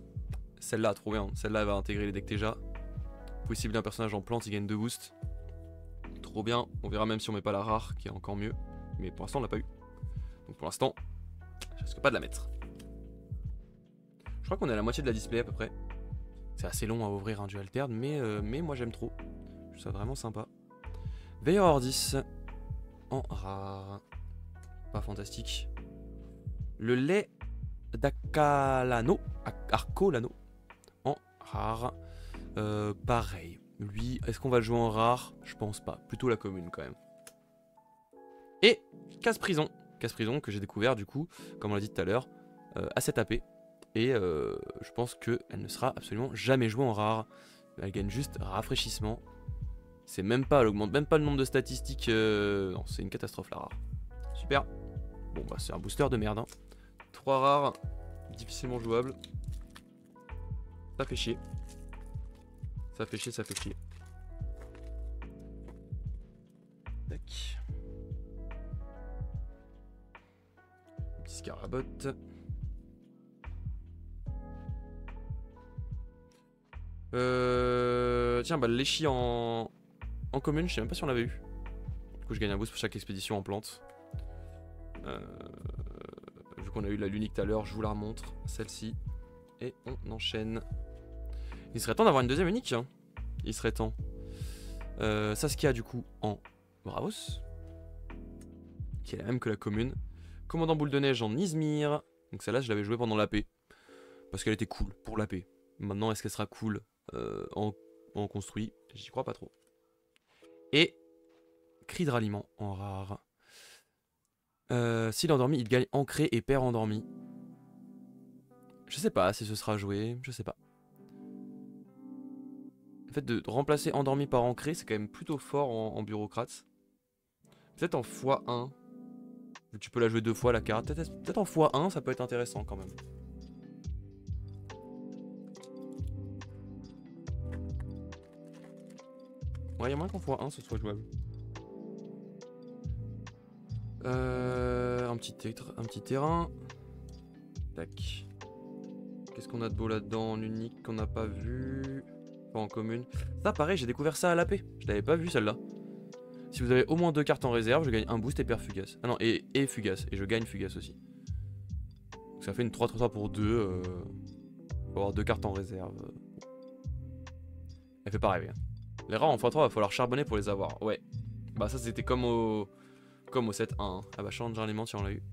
Celle-là, trop bien, celle-là elle va intégrer les decks déjà. Possible un personnage en plante, il gagne 2 boosts. Trop bien, on verra même si on met pas la rare, qui est encore mieux. Mais pour l'instant on l'a pas eu. Donc pour l'instant, je risque pas de la mettre. Je crois qu'on est à la moitié de la display à peu près. C'est assez long à ouvrir un duel alterne, mais moi j'aime trop. Je trouve ça vraiment sympa. Veilleur Ordis en rare. Pas fantastique. Le lait d'Akalano, Arcolano en rare. Pareil. Lui, est-ce qu'on va le jouer en rare? Je pense pas. Plutôt la commune quand même. Et Casse-Prison. Casse-Prison que j'ai découvert du coup, comme on l'a dit tout à l'heure, à 7 AP. Et je pense qu'elle ne sera absolument jamais jouée en rare. Elle gagne juste rafraîchissement. C'est même pas, elle augmente même pas le nombre de statistiques. Non, c'est une catastrophe la rare. Super. Bon bah c'est un booster de merde. 3 rares, difficilement jouable. Ça fait chier. Ça fait chier, ça fait chier. Tac. Petit Scarabot. Tiens, bah Léchi en commune, je sais même pas si on l'avait eu. Du coup, je gagne un boost pour chaque expédition en plante. Vu qu'on a eu la l'unique tout à l'heure, je vous la remontre, celle-ci. Et on enchaîne. Il serait temps d'avoir une deuxième unique. Hein. Il serait temps. Saskia, du coup, en Bravos. Qui est la même que la commune. Commandant boule de neige en Izmir. Donc celle-là, je l'avais jouée pendant l'AP. Parce qu'elle était cool pour l'AP. Maintenant, est-ce qu'elle sera cool en construit? J'y crois pas trop. Et cri de ralliement en rare. S'il est endormi, il gagne ancré et perd endormi. Je sais pas si ce sera joué, je sais pas. Le fait de remplacer endormi par ancré, c'est quand même plutôt fort en bureaucrate. Peut-être en x1. Vu que tu peux la jouer 2 fois la carte. Peut-être en x1, ça peut être intéressant quand même. Ouais, il y a moins qu'en x1 ce soit jouable. Un petit terrain. Tac. Qu'est-ce qu'on a de beau là-dedans en unique qu'on n'a pas vu? Pas en commune. Ça, pareil, j'ai découvert ça à l'AP. Je l'avais pas vu celle-là. Si vous avez au moins 2 cartes en réserve, je gagne un boost et perds Fugace. Ah non, et Fugace. Et je gagne Fugace aussi. Donc ça fait une 3-3 pour 2. Faut avoir 2 cartes en réserve. Elle fait pas rêver. Hein. Les rares en x3, va falloir charbonner pour les avoir. Ouais. Bah ça c'était comme au 7-1. Hein. Ah bah change l'élément si on l'a eu.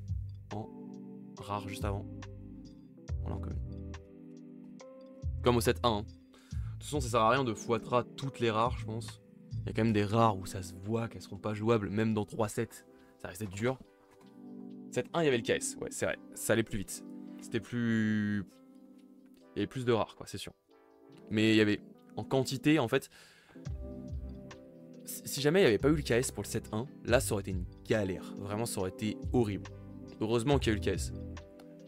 En rare juste avant. On l'a en commune. Comme au 7-1. Hein. De toute façon ça sert à rien de x3 toutes les rares je pense. Il y a quand même des rares où ça se voit qu'elles seront pas jouables même dans 3-7. Ça restait dur. 7-1 il y avait le KS. Ouais c'est vrai. Ça allait plus vite. C'était plus... Il y avait plus de rares quoi c'est sûr. Mais il y avait en quantité en fait... Si jamais il n'y avait pas eu le KS pour le 7-1, là ça aurait été une galère. Vraiment ça aurait été horrible. Heureusement qu'il y a eu le KS.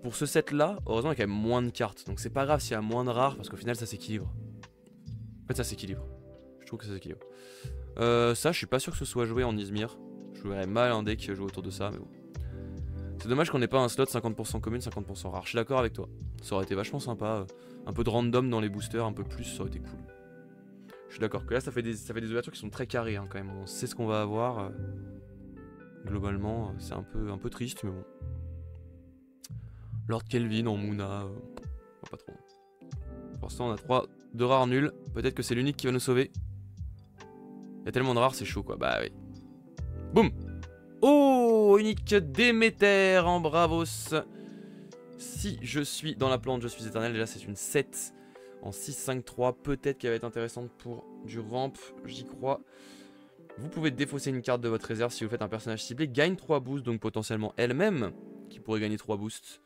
Pour ce set là, heureusement il y a quand même moins de cartes. Donc c'est pas grave s'il y a moins de rares parce qu'au final ça s'équilibre. En fait ça s'équilibre. Je trouve que ça s'équilibre. Ça je suis pas sûr que ce soit joué en Izmir. Je jouerais mal un deck joué autour de ça mais bon. C'est dommage qu'on n'ait pas un slot 50% commune, 50% rare. Je suis d'accord avec toi. Ça aurait été vachement sympa. Un peu de random dans les boosters, un peu plus, ça aurait été cool. Je suis d'accord que là ça fait des ouvertures qui sont très carrées hein, quand même. On sait ce qu'on va avoir. Globalement, c'est un peu triste, mais bon. Lord Kelvin en Moona, pas trop. Pour l'instant, on a 2 rares nuls. Peut-être que c'est l'unique qui va nous sauver. Il y a tellement de rares, c'est chaud quoi. Bah oui. Boum. Oh, unique Déméter en Bravos. Si je suis dans la plante, je suis éternel. Déjà, c'est une 7 en 6-5-3. Peut-être qu'elle va être intéressante pour du ramp. J'y crois. Vous pouvez défausser une carte de votre réserve si vous faites un personnage ciblé. Gagne 3 boosts, donc potentiellement elle-même qui pourrait gagner 3 boosts.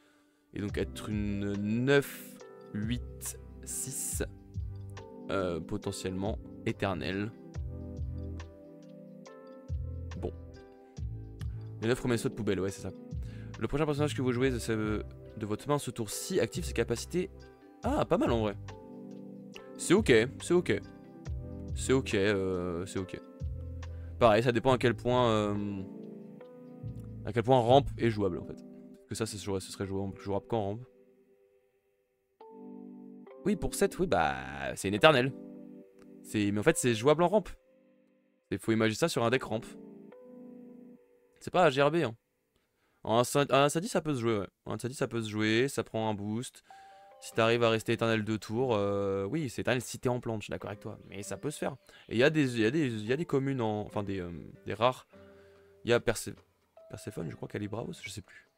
Et donc être une 9, 8, 6. Potentiellement éternelle. Bon. Les 9 premiers sauts de poubelle, ouais, c'est ça. Le prochain personnage que vous jouez, de votre main ce tour-ci active ses capacités. Ah, pas mal en vrai. C'est ok, c'est ok. C'est ok, c'est ok. Pareil, ça dépend à quel point rampe est jouable en fait. Parce que ça, ce serait jouable quand rampe. Oui, pour 7, oui, bah, c'est une éternelle. Mais en fait, c'est jouable en rampe. Il faut imaginer ça sur un deck rampe. C'est pas à GRB, hein. En 1 Sadi, ça peut se jouer, ouais. En 1 Sadi, ça peut se jouer, ça prend un boost. Si t'arrives à rester éternel 2 tours, oui, c'est éternel si t'es en plante, je suis d'accord avec toi. Mais ça peut se faire. Et il y a des communes, enfin des rares. Il y a Perséphone, je crois qu'elle est Bravos, je sais plus.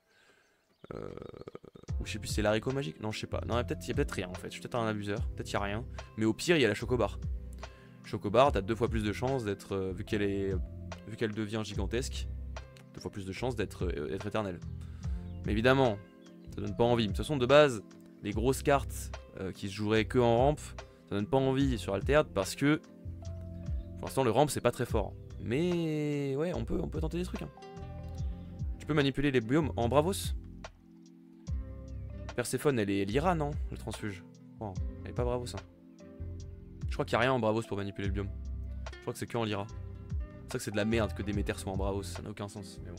Ou je sais plus, c'est l'haricot magique. Non, je sais pas. Non, il y a peut-être rien en fait. Je suis peut-être un abuseur. Peut-être il y a rien. Mais au pire, il y a la Chocobar. Chocobar, t'as 2 fois plus de chances d'être. Vu qu'elle devient gigantesque, 2 fois plus de chances d'être éternelle. Mais évidemment, ça donne pas envie. De toute façon, de base, les grosses cartes qui se joueraient que en rampe, ça donne pas envie sur Altered parce que pour l'instant, le rampe c'est pas très fort. Mais ouais, on peut tenter des trucs. Hein. Tu peux manipuler les biomes en Bravos. Perséphone, elle ira, non? Le transfuge. Oh, elle est pas Bravos, hein. Je crois qu'il n'y a rien en Bravos pour manipuler le biome. Je crois que c'est que en Lyra. C'est ça que c'est de la merde que Déméter soit en Bravos. Ça n'a aucun sens, mais bon.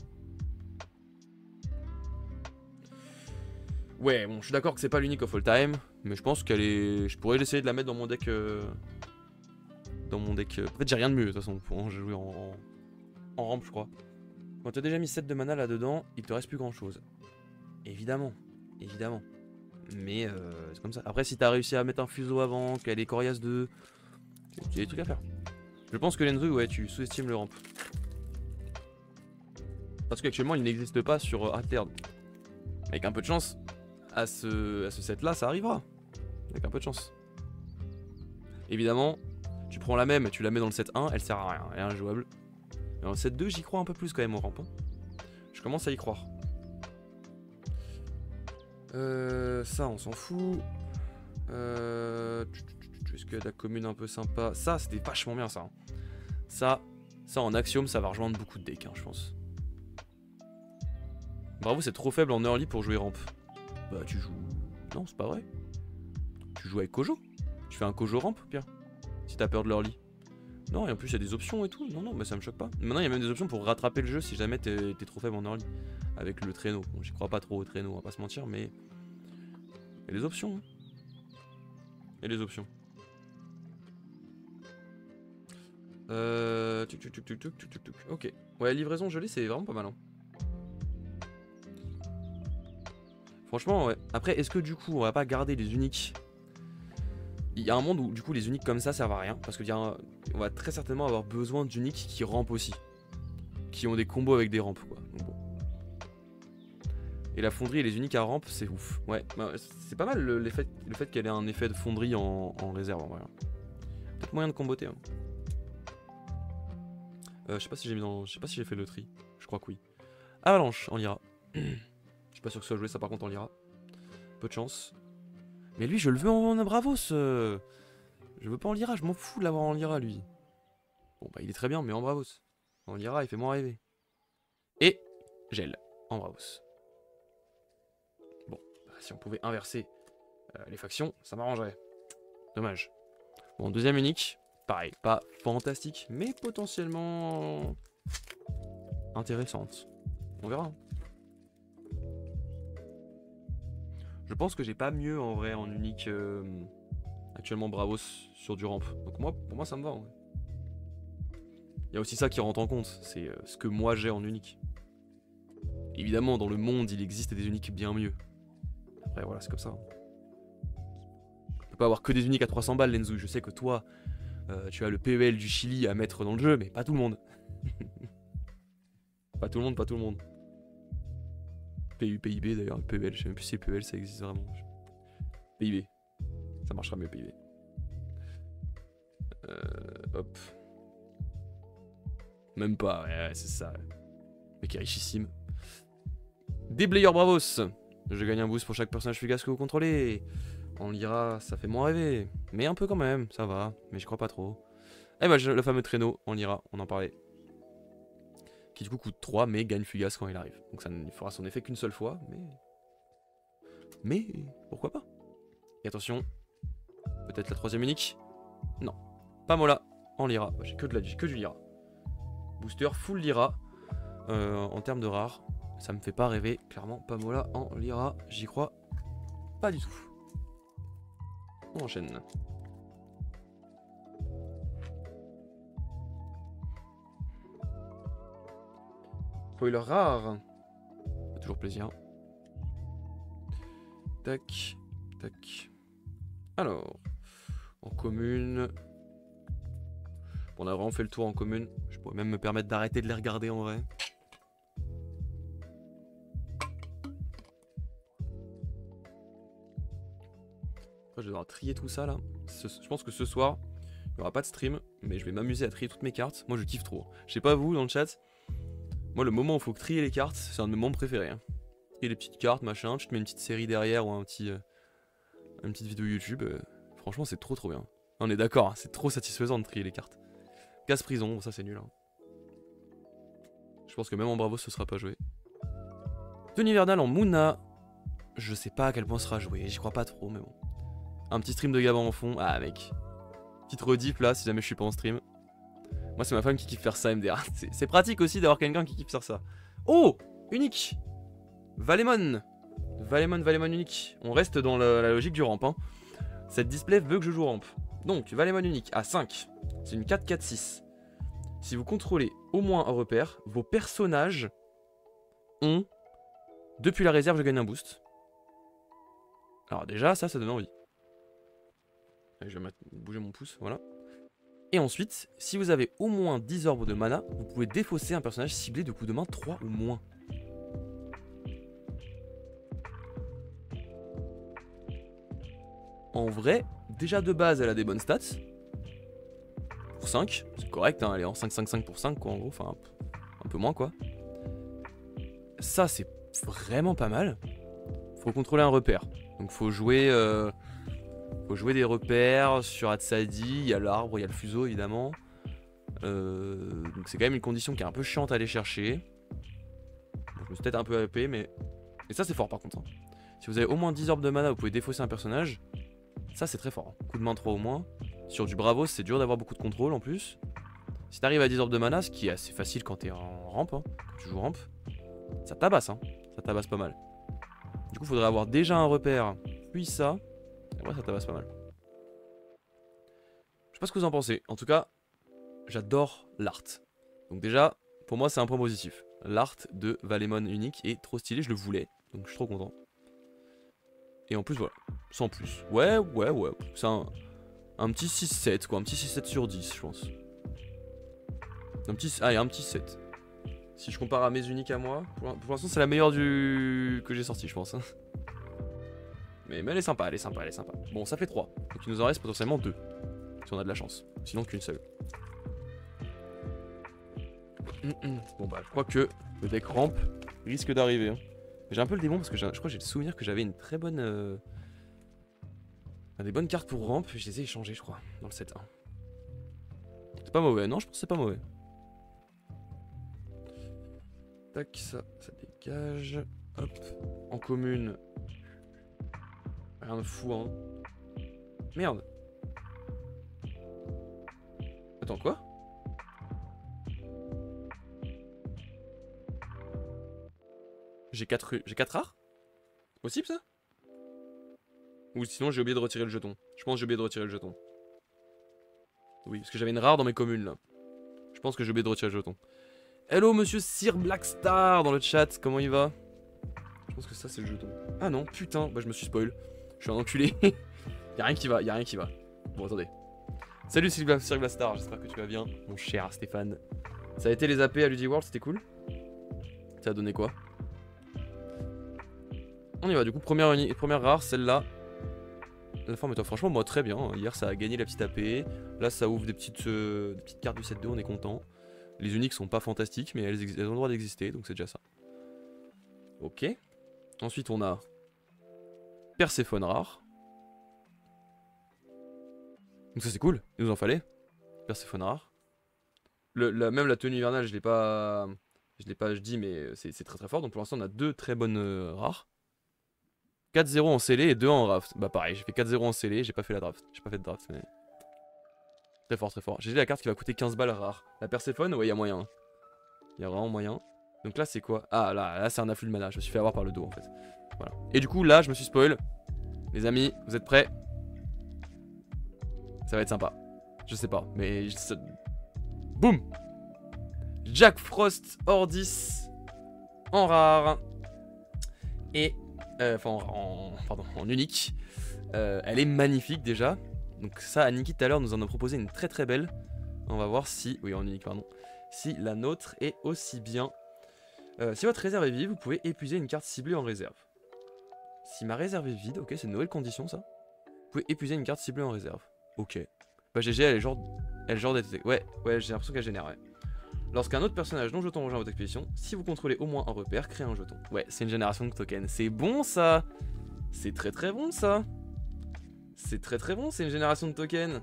Ouais, bon, je suis d'accord que c'est pas l'unique of all time. Mais je pense qu'elle est. Je pourrais essayer de la mettre dans mon deck. En fait, j'ai rien de mieux, de toute façon, pour jouer en rampe, je crois. Quand tu as déjà mis 7 de mana là-dedans, il te reste plus grand-chose. Évidemment. Évidemment. Mais c'est comme ça. Après, si t'as réussi à mettre un fuseau avant, qu'elle est Corias 2, il y a des trucs à faire. Je pense que Lenzu, ouais, tu sous-estimes le ramp. Parce qu'actuellement, il n'existe pas sur Altered. Avec un peu de chance, à ce set-là, ça arrivera. Avec un peu de chance. Évidemment, tu prends la même et tu la mets dans le set 1, elle sert à rien, elle est injouable. Mais dans le set 2, j'y crois un peu plus quand même au ramp. Hein. Je commence à y croire. Ça, on s'en fout. Est-ce qu'il y a de la commune un peu sympa? Ça, c'était vachement bien, ça. Hein. Ça en axiome, ça va rejoindre beaucoup de decks, hein, je pense. Bravo, c'est trop faible en early pour jouer ramp. Bah, tu joues... Non, c'est pas vrai. Tu joues avec Kojo. Tu fais un Kojo ramp, Pierre. Si t'as peur de l'early. Non, et en plus, il y a des options et tout. Non, mais ça me choque pas. Maintenant, il y a même des options pour rattraper le jeu si jamais t'es trop faible en early. Avec le traîneau. Bon, j'y crois pas trop au traîneau, on va pas se mentir, mais... Il y a des options. Hein. Il y a des options. Ok. Ouais, livraison gelée, c'est vraiment pas mal. Hein. Franchement, ouais. Après, est-ce que du coup, on va pas garder les uniques? Il y a un monde où, du coup, les uniques comme ça servent à rien. Parce on va très certainement avoir besoin d'uniques qui rampent aussi. Qui ont des combos avec des rampes, quoi. Donc, bon. Et la fonderie et les uniques à rampe, c'est ouf. Ouais, bah, c'est pas mal le fait qu'elle ait un effet de fonderie en réserve, en vrai. Peut-être moyen de comboter. Hein. Je sais pas si j'ai fait le tri. Je crois que oui. Avalanche en Lyra. Je suis pas sûr que ce soit joué ça par contre en Lyra. Peu de chance. Mais lui, je le veux en Bravos. Je veux pas en Lyra, je m'en fous de l'avoir en Lyra, lui. Bon, bah, il est très bien, mais en Bravos. En Lyra, il fait moins rêver. Et gel en Bravos. Bon, bah, si on pouvait inverser les factions, ça m'arrangerait. Dommage. Bon, deuxième unique. Pareil, pas fantastique, mais potentiellement intéressante. On verra. Je pense que j'ai pas mieux en vrai en unique actuellement Bravos sur du ramp. Donc pour moi ça me va. Ouais. Il y a aussi ça qui rentre en compte, c'est ce que moi j'ai en unique. Évidemment dans le monde il existe des uniques bien mieux. Après voilà c'est comme ça. On peut pas avoir que des uniques à 300 balles Lenzu, je sais que toi tu as le PEL du Chili à mettre dans le jeu mais pas tout le monde. Pas tout le monde. PIB d'ailleurs, PEL, je sais même plus si PEL ça existe vraiment. PIB. Ça marchera mieux PIB. Hop. Même pas, ouais c'est ça. Mec est richissime. Déblayeur Bravos. Je gagne un boost pour chaque personnage fugace que vous contrôlez. En Lyra, ça fait moins rêver. Mais un peu quand même, ça va. Mais je crois pas trop. Eh bah, le fameux traîneau en Lyra, on en parlait. Qui du coup coûte 3 mais gagne fugace quand il arrive. Donc ça ne fera son effet qu'une seule fois, mais... Mais pourquoi pas? Et attention, peut-être la troisième unique? Non, pas Mola en Lyra. J'ai que du Lyra. Booster full Lyra en termes de rares. Ça me fait pas rêver, clairement. Pas Mola en Lyra, j'y crois pas du tout. On enchaîne. Spoiler rare. Ça fait toujours plaisir. Tac, tac. Alors, en commune. Bon, on a vraiment fait le tour en commune. Je pourrais même me permettre d'arrêter de les regarder en vrai. Après, je vais devoir trier tout ça là. Je pense que ce soir, il n'y aura pas de stream, mais je vais m'amuser à trier toutes mes cartes. Moi, je kiffe trop. Je sais pas vous dans le chat. Moi, le moment où il faut trier les cartes, c'est un de mes moments préférés. Hein. Trier les petites cartes, machin. Tu te mets une petite série derrière ou une petite vidéo YouTube. Franchement, c'est trop bien. On est d'accord, hein, c'est trop satisfaisant de trier les cartes. Casse prison, ça c'est nul. Hein. Je pense que même en Bravo, ce sera pas joué. Tenue Verdal en Mouna. Je sais pas à quel point ce sera joué. J'y crois pas trop, mais bon. Un petit stream de Gabon en fond. Ah, mec. Petite rediff là, si jamais je suis pas en stream. Moi, c'est ma femme qui kiffe faire ça, MDR. C'est pratique aussi d'avoir quelqu'un qui kiffe faire ça. Oh, unique. Valemon. Valemon unique. On reste dans la logique du ramp. Hein. Cette display veut que je joue ramp. Donc, Valemon unique à 5. C'est une 4-4-6. Si vous contrôlez au moins un repère, vos personnages ont, depuis la réserve, je gagne un boost. Alors déjà, ça donne envie. Je vais bouger mon pouce, voilà. Et ensuite, si vous avez au moins 10 orbes de mana, vous pouvez défausser un personnage ciblé de coup de main 3 ou moins. En vrai, déjà de base, elle a des bonnes stats. Pour 5, c'est correct, hein, elle est en 5-5-5 pour 5, quoi, en gros, enfin, un peu moins, quoi. Ça, c'est vraiment pas mal. Faut contrôler un repère. Donc faut jouer des repères sur Hatsadi, il y a l'arbre, il y a le fuseau évidemment. Donc c'est quand même une condition qui est un peu chiante à aller chercher. Bon, je me suis peut-être un peu AP, mais... Et ça c'est fort par contre. Hein. Si vous avez au moins 10 orbes de mana, vous pouvez défausser un personnage. Ça c'est très fort. Hein. Coup de main 3 au moins. Sur du Bravo, c'est dur d'avoir beaucoup de contrôle en plus. Si t'arrives à 10 orbes de mana, ce qui est assez facile quand t'es en ramp, hein, quand tu joues ramp, ça tabasse, hein. Ça tabasse pas mal. Du coup, il faudrait avoir déjà un repère, puis ça. Et ouais, ça tabasse pas mal. Je sais pas ce que vous en pensez. En tout cas, j'adore l'art. Donc déjà, pour moi, c'est un point positif. L'art de Valemon unique est trop stylé, je le voulais. Donc je suis trop content. Et en plus, voilà. Sans plus. Ouais. C'est un petit 6-7, quoi. Un petit 6-7 sur 10, je pense. Allez, un petit 7. Si je compare à mes uniques à moi, pour l'instant, c'est la meilleure que j'ai sortie, je pense. Mais elle est sympa, elle est sympa. Bon, ça fait 3. Donc il nous en reste potentiellement 2. Si on a de la chance. Sinon qu'une seule. Bon bah, je crois que le deck ramp risque d'arriver. Hein. J'ai un peu le démon parce que je crois que j'ai le souvenir que j'avais une très bonne... des bonnes cartes pour ramp. Je les ai échangées, je crois, dans le set 1. C'est pas mauvais, non, je pense que c'est pas mauvais. Tac, ça dégage. Hop, en commune. Rien de fou, hein. Merde. Attends, quoi? J'ai 4 rares? C'est possible, ça? Ou sinon, j'ai oublié de retirer le jeton. Je pense que j'ai oublié de retirer le jeton. Oui, parce que j'avais une rare dans mes communes, là. Je pense que j'ai oublié de retirer le jeton. Hello, monsieur Sir Blackstar dans le chat. Comment il va? Je pense que ça, c'est le jeton. Ah non, putain. Bah, je me suis spoil. Je suis un enculé. Y'a rien qui va. Bon, attendez. Salut Sir Blackstar, j'espère que tu vas bien, mon cher Stéphane. Ça a été les AP à Ludy World, c'était cool. Ça a donné quoi? On y va, du coup, première rare, celle-là. La forme est franchement, moi, très bien. Hier, ça a gagné la petite AP. Là, ça ouvre des petites cartes du set 2, on est content. Les uniques sont pas fantastiques, mais elles ont le droit d'exister, donc c'est déjà ça. Ok. Ensuite, on a Perséphone rare. Donc ça, c'est cool, il nous en fallait. Perséphone rare. Même la tenue hivernale, je l'ai pas, je dis, mais c'est très très fort. Donc pour l'instant, on a 2 très bonnes rares. 4-0 en scellé et 2 en draft. Bah pareil, j'ai fait 4-0 en scellé, j'ai pas fait la draft. J'ai pas fait de draft, mais... Très fort, très fort. J'ai la carte qui va coûter 15 balles rare. La Perséphone, ouais, il y a moyen. Il y a vraiment moyen. Donc là, c'est quoi? Ah, là c'est un afflux de mana. Je me suis fait avoir par le dos, en fait. Voilà. Et du coup, là, je me suis spoil. Les amis, vous êtes prêts? Ça va être sympa. Je sais pas, mais... Boum! Jack Frost Ordis en rare. Et... Enfin, pardon, en unique. Elle est magnifique, déjà. Donc ça, Aniki tout à l'heure nous en a proposé une très très belle. On va voir si... Oui, en unique, pardon. Si la nôtre est aussi bien. Si votre réserve est vide, vous pouvez épuiser une carte ciblée en réserve. Si ma réserve est vide, ok, c'est une nouvelle condition ça. Vous pouvez épuiser une carte ciblée en réserve. Ok. Bah GG, elle est genre d'être... Ouais, j'ai l'impression qu'elle génère, ouais. Lorsqu'un autre personnage non jeton rejoint votre expédition, si vous contrôlez au moins un repère, créez un jeton. Ouais, c'est une génération de tokens. C'est bon ça. C'est très très bon ça. C'est très très bon, c'est une génération de tokens.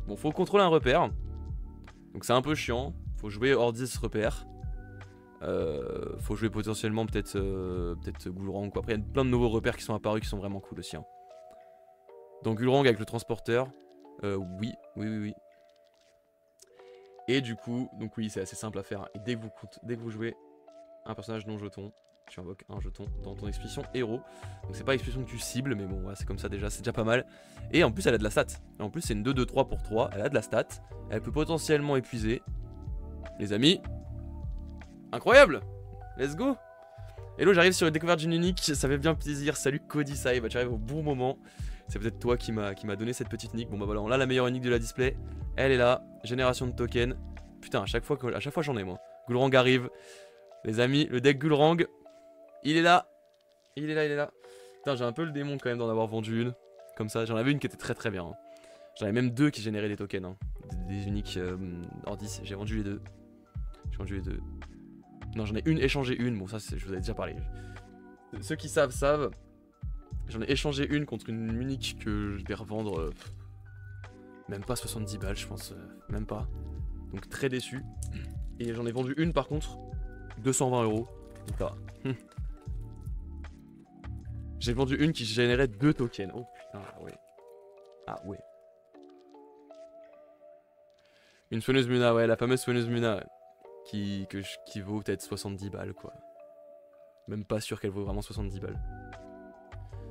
Bon, faut contrôler un repère. Donc c'est un peu chiant. Faut jouer Ordis repère. Faut jouer potentiellement peut-être Gulrang quoi. Après il y a plein de nouveaux repères qui sont apparus qui sont vraiment cool aussi. Hein. Donc Gulrang avec le transporteur. Oui. Et du coup, donc oui c'est assez simple à faire. Et dès que vous jouez un personnage non jeton, tu invoques un jeton dans ton expédition héros. Donc c'est pas l'expédition que tu cibles, mais bon, ouais, c'est comme ça déjà, c'est déjà pas mal. Et en plus, elle a de la stat. Et en plus, c'est une 2-2-3 pour 3. Elle a de la stat. Elle peut potentiellement épuiser. Les amis. Incroyable! Let's go! Hello, j'arrive sur une découverte d'une unique. Ça fait bien plaisir. Salut Cody Saïb, tu arrives au bon moment. C'est peut-être toi qui m'a donné cette petite nick. Bon bah voilà, on a la meilleure unique de la display. Elle est là. Génération de tokens. Putain, à chaque fois j'en ai moi. Gulrang arrive. Les amis, le deck Gulrang. Il est là. Il est là. Putain, j'ai un peu le démon quand même d'en avoir vendu une. Comme ça, j'en avais une qui était très très bien. Hein. J'en avais même deux qui généraient des tokens. Hein. Des uniques Ordis. J'ai vendu les deux. Non, j'en ai échangé une. Bon, ça, je vous avais déjà parlé. Ceux qui savent. J'en ai échangé une contre une unique que je vais revendre. Même pas 70 balles, je pense. Même pas. Donc, très déçu. Et j'en ai vendu une par contre. 220 €. Donc là. J'ai vendu une qui générait 2 tokens. Oh putain, ouais. Ah ouais. Une Faneuse Muna, ouais, la fameuse Faneuse Muna. Qui vaut peut-être 70 balles, quoi. Même pas sûr qu'elle vaut vraiment 70 balles.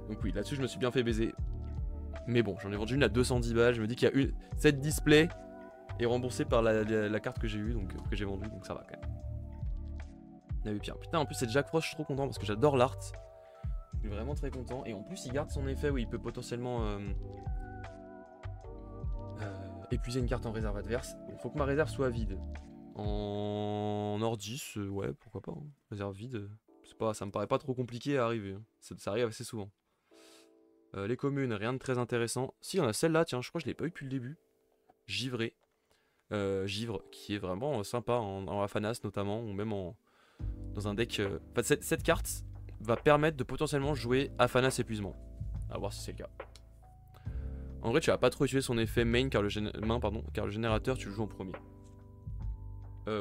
Donc oui, là-dessus, je me suis bien fait baiser. Mais bon, j'en ai vendu une à 210 balles. Je me dis qu'il y a une... Cette display est remboursée par la carte que j'ai eue, donc que j'ai vendue, donc ça va quand même. Il y avait pire. Putain, en plus, c'est Jack Frost, je suis trop content parce que j'adore l'art. Je suis vraiment très content. Et en plus, il garde son effet où il peut potentiellement épuiser une carte en réserve adverse. Il faut que ma réserve soit vide. En Ordis, ouais, pourquoi pas. Hein. Réserve vide, ça me paraît pas trop compliqué à arriver. Hein. Ça arrive assez souvent. Les communes, rien de très intéressant. Si, on a celle-là, tiens, je crois que je l'ai pas eu depuis le début. Givré. Givre, qui est vraiment sympa en Afanas notamment, ou même dans un deck... Enfin, cette carte va permettre de potentiellement jouer Afanas épuisement. À voir si c'est le cas. En vrai, tu vas pas trop utiliser son effet main car le générateur, tu le joues en premier.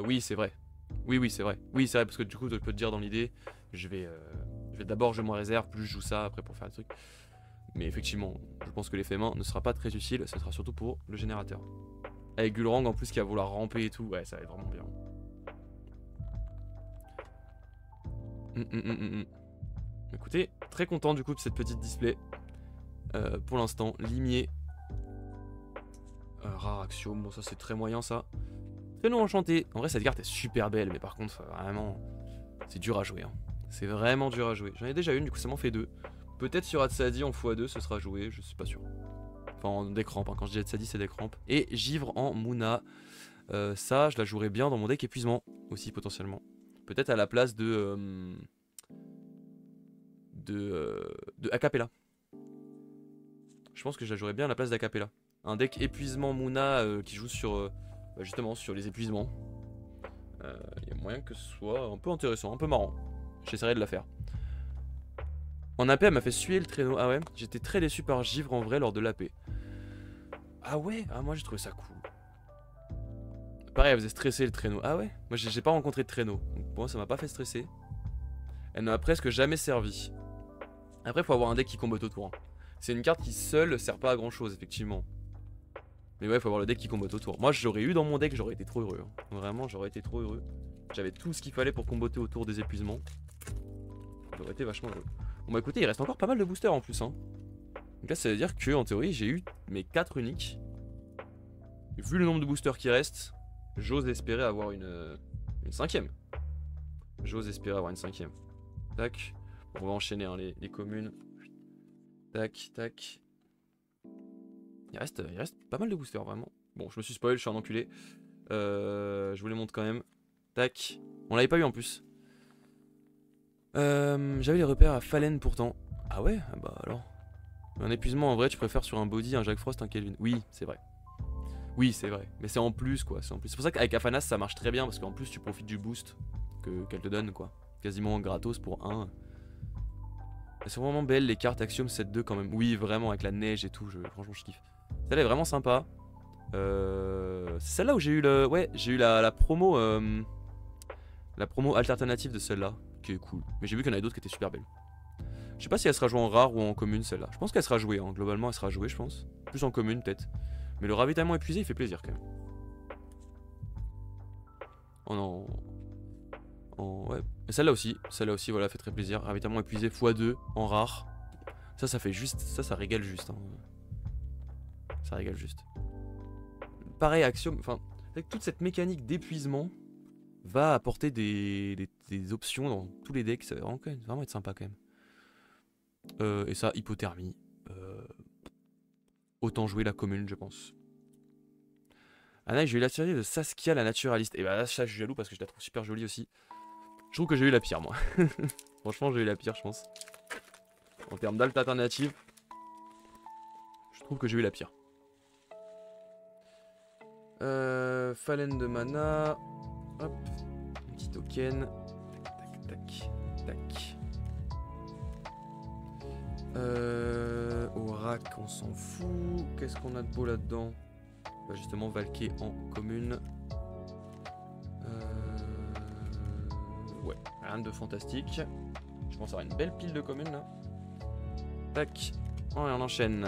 Oui, c'est vrai. Oui, c'est vrai. Oui, c'est vrai, parce que du coup, je peux te dire dans l'idée, je vais d'abord jouer mon réserve, plus je joue ça après pour faire le truc. Mais effectivement, je pense que l'effet main ne sera pas très utile, ce sera surtout pour le générateur. Avec Gulrang en plus qui va vouloir ramper et tout, ouais, ça va être vraiment bien. Écoutez, très content du coup de cette petite display. Pour l'instant, limier. Rare axiome, bon ça c'est très moyen ça. Traîneau enchanté. En vrai cette carte est super belle, mais par contre vraiment c'est dur à jouer. Hein. C'est vraiment dur à jouer. J'en ai déjà une, du coup ça m'en fait deux. Peut-être sur Hatsadi en x2 ce sera joué, je suis pas sûr. Enfin en deck ramp, hein. Quand je dis Hatsadi c'est deck ramp. Et Givre en Muna. Ça je la jouerais bien dans mon deck épuisement aussi potentiellement. Peut-être à la place de Acapella. Je pense que je la jouerais bien à la place d'Acapella. Un deck épuisement Muna qui joue sur justement sur les épuisements. Il y a moyen que ce soit un peu intéressant, un peu marrant. J'essaierai de la faire. En AP, elle m'a fait suer le traîneau. Ah ouais, j'étais très déçu par Givre en vrai lors de l'AP. Ah ouais, ah moi j'ai trouvé ça cool. Pareil, elle faisait stresser le traîneau. Ah ouais, moi j'ai pas rencontré de traîneau. Donc pour moi ça m'a pas fait stresser. Elle n'a presque jamais servi. Après, faut avoir un deck qui combote autour. Hein. C'est une carte qui seule sert pas à grand chose, effectivement. Mais ouais, faut avoir le deck qui combote autour. Moi, j'aurais eu dans mon deck, j'aurais été trop heureux. Hein. Vraiment, j'aurais été trop heureux. J'avais tout ce qu'il fallait pour comboter autour des épuisements. J'aurais été vachement heureux. Bon bah écoutez, il reste encore pas mal de boosters en plus. Hein. Donc là, ça veut dire que en théorie, j'ai eu mes 4 uniques. Et vu le nombre de boosters qui restent, j'ose espérer avoir une 5ème. J'ose espérer avoir une 5ème. Tac. Bon, on va enchaîner hein, les communes. Tac, tac. Il reste pas mal de boosters, vraiment. Bon, je me suis spoil, je suis un enculé. Je vous les montre quand même. Tac. On l'avait pas eu en plus. J'avais les repères à Fallen pourtant. Ah ouais? Ah bah alors. Un épuisement en vrai, tu préfères sur un body, un Jack Frost, un Kelvin. Oui, c'est vrai. Oui, c'est vrai. Mais c'est en plus quoi. C'est pour ça qu'avec Afanas ça marche très bien parce qu'en plus tu profites du boost qu'elle te donne quoi. Quasiment gratos pour 1. Elles sont vraiment belles les cartes Axiom 7-2 quand même. Oui, vraiment avec la neige et tout. Franchement, je kiffe. Celle-là est vraiment sympa. C'est celle-là où j'ai eu le. Ouais, j'ai eu la promo. La promo alternative de celle-là. Qui est cool. Mais j'ai vu qu'il y en avait d'autres qui étaient super belles. Je sais pas si elle sera jouée en rare ou en commune celle-là. Je pense qu'elle sera jouée. Hein. Globalement, elle sera jouée, je pense. Plus en commune peut-être. Mais le ravitaillement épuisé, il fait plaisir quand même. Oh non. Ouais. Et celle-là aussi, voilà, fait très plaisir. Ravitaillement épuisé x2 en rare. Ça fait juste. Ça régale juste. Hein. Ça régale juste. Pareil, Axiom. Enfin, avec toute cette mécanique d'épuisement, va apporter des options dans tous les decks. Ça va vraiment être sympa quand même. Et ça, hypothermie. Autant jouer la commune, je pense. Ah là, j'ai eu la série de Saskia la naturaliste. Et bah là, ça, je suis jaloux parce que je la trouve super jolie aussi. Je trouve que j'ai eu la pire, moi. Franchement, j'ai eu la pire, je pense. En termes d'alternative, je trouve que j'ai eu la pire. Fallen de mana. Hop. Un petit token. Tac, tac, tac. Orac, on s'en fout. Qu'est-ce qu'on a de beau là-dedans? Bah justement, Valké en commune. Ouais, rien de fantastique. Je pense avoir une belle pile de communes là. Tac. Oh, et on enchaîne.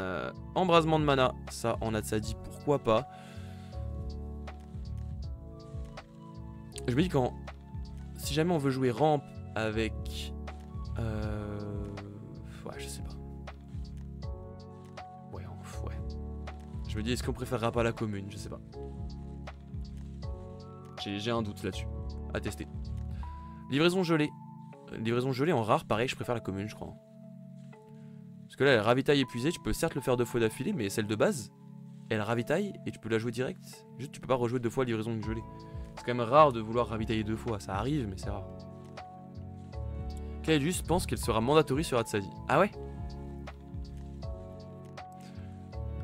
Embrasement de mana. Ça, on a de ça dit pourquoi pas. Je me dis quand. Si jamais on veut jouer rampe avec. Ouais, je sais pas. Ouais. Je me dis, est-ce qu'on préférera pas la commune? Je sais pas. J'ai un doute là-dessus. À tester. Livraison gelée. Livraison gelée en rare, pareil, je préfère la commune, je crois. Parce que là, elle ravitaille épuisée, tu peux certes le faire 2 fois d'affilée, mais celle de base, elle ravitaille et tu peux la jouer direct. Juste, tu peux pas rejouer 2 fois livraison gelée. C'est quand même rare de vouloir ravitailler 2 fois. Ça arrive, mais c'est rare. Kaedus pense qu'elle sera mandatory sur Hatsadi. Ah ouais?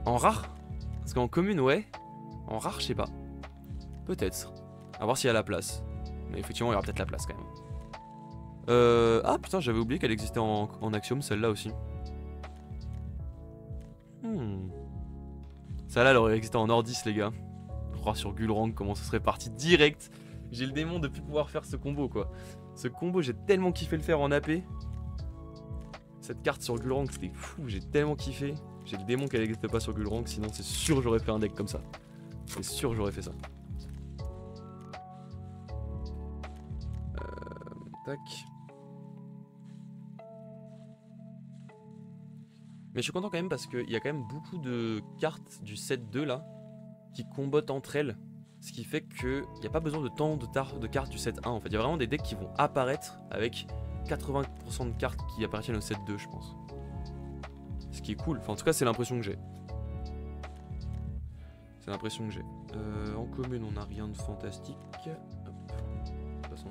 En rare? Parce qu'en commune, ouais. En rare, je sais pas. Peut-être. À voir s'il y a la place. Mais effectivement, il y aura peut-être la place quand même. Ah putain, j'avais oublié qu'elle existait en Axiom, celle-là aussi. Celle-là, elle aurait existé en Nordis, les gars. Oh, sur Gulrang, comment ça serait parti direct. J'ai le démon de plus pouvoir faire ce combo, quoi. Ce combo, j'ai tellement kiffé le faire en AP. Cette carte sur Gulrang, c'était fou, j'ai tellement kiffé. J'ai le démon qu'elle n'existe pas sur Gulrang, sinon c'est sûr j'aurais fait un deck comme ça. C'est sûr j'aurais fait ça. Tac. Mais je suis content quand même parce qu'il y a quand même beaucoup de cartes du set 2 là qui combattent entre elles. Ce qui fait qu'il n'y a pas besoin de tant de cartes du set 1 en fait. Il y a vraiment des decks qui vont apparaître avec 80% de cartes qui appartiennent au set 2 je pense. Ce qui est cool. Enfin en tout cas c'est l'impression que j'ai. C'est l'impression que j'ai. En commune on n'a rien de fantastique. Hop. De toute façon,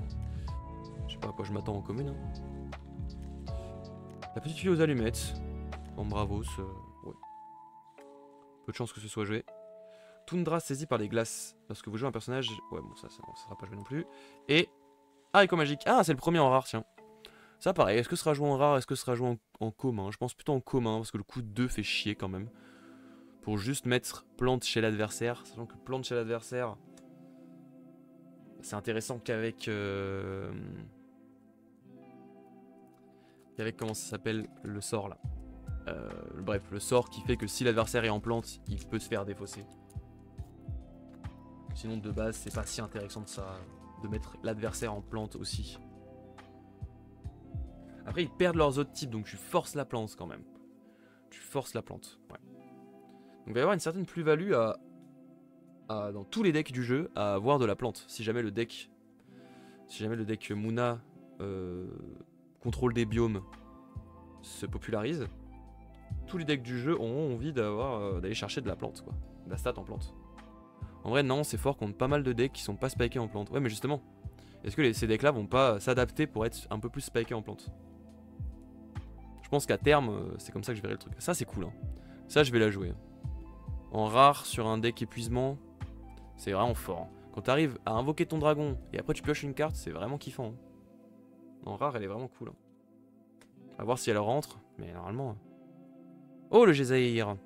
je sais pas à quoi je m'attends en commune. Hein. La petite fille aux allumettes. En Bravos, ouais. Peu de chance que ce soit joué. Toundra saisi par les glaces. Lorsque vous jouez un personnage. Ouais, bon, ça sera pas joué non plus. Et. Ah, écho magique. Ah, c'est le premier en rare, tiens. Ça, pareil. Est-ce que ce sera joué en rare? Est-ce que ce sera joué en commun? Je pense plutôt en commun. Parce que le coup de 2 fait chier quand même. Pour juste mettre plante chez l'adversaire. Sachant que plante chez l'adversaire. C'est intéressant qu'avec. Avec comment ça s'appelle le sort là. Bref, le sort qui fait que si l'adversaire est en plante, il peut se faire défausser. Sinon de base c'est pas si intéressant de ça, de mettre l'adversaire en plante aussi. Après ils perdent leurs autres types donc tu forces la plante quand même. Tu forces la plante, ouais. Donc il va y avoir une certaine plus-value dans tous les decks du jeu à avoir de la plante. Si jamais le deck Muna contrôle des biomes se popularise, tous les decks du jeu auront envie d'aller chercher de la plante, quoi. De la stat en plante. En vrai, non, c'est fort contre pas mal de decks qui sont pas spikés en plante. Ouais, mais justement, est-ce que ces decks là vont pas s'adapter pour être un peu plus spikés en plante? Je pense qu'à terme, c'est comme ça que je verrai le truc. Ça, c'est cool, hein. Ça, je vais la jouer. En rare, sur un deck épuisement, c'est vraiment fort. Quand t'arrives à invoquer ton dragon et après tu pioches une carte, c'est vraiment kiffant. En rare, elle est vraiment cool. A voir si elle rentre, mais normalement. Oh, le Gézaïr.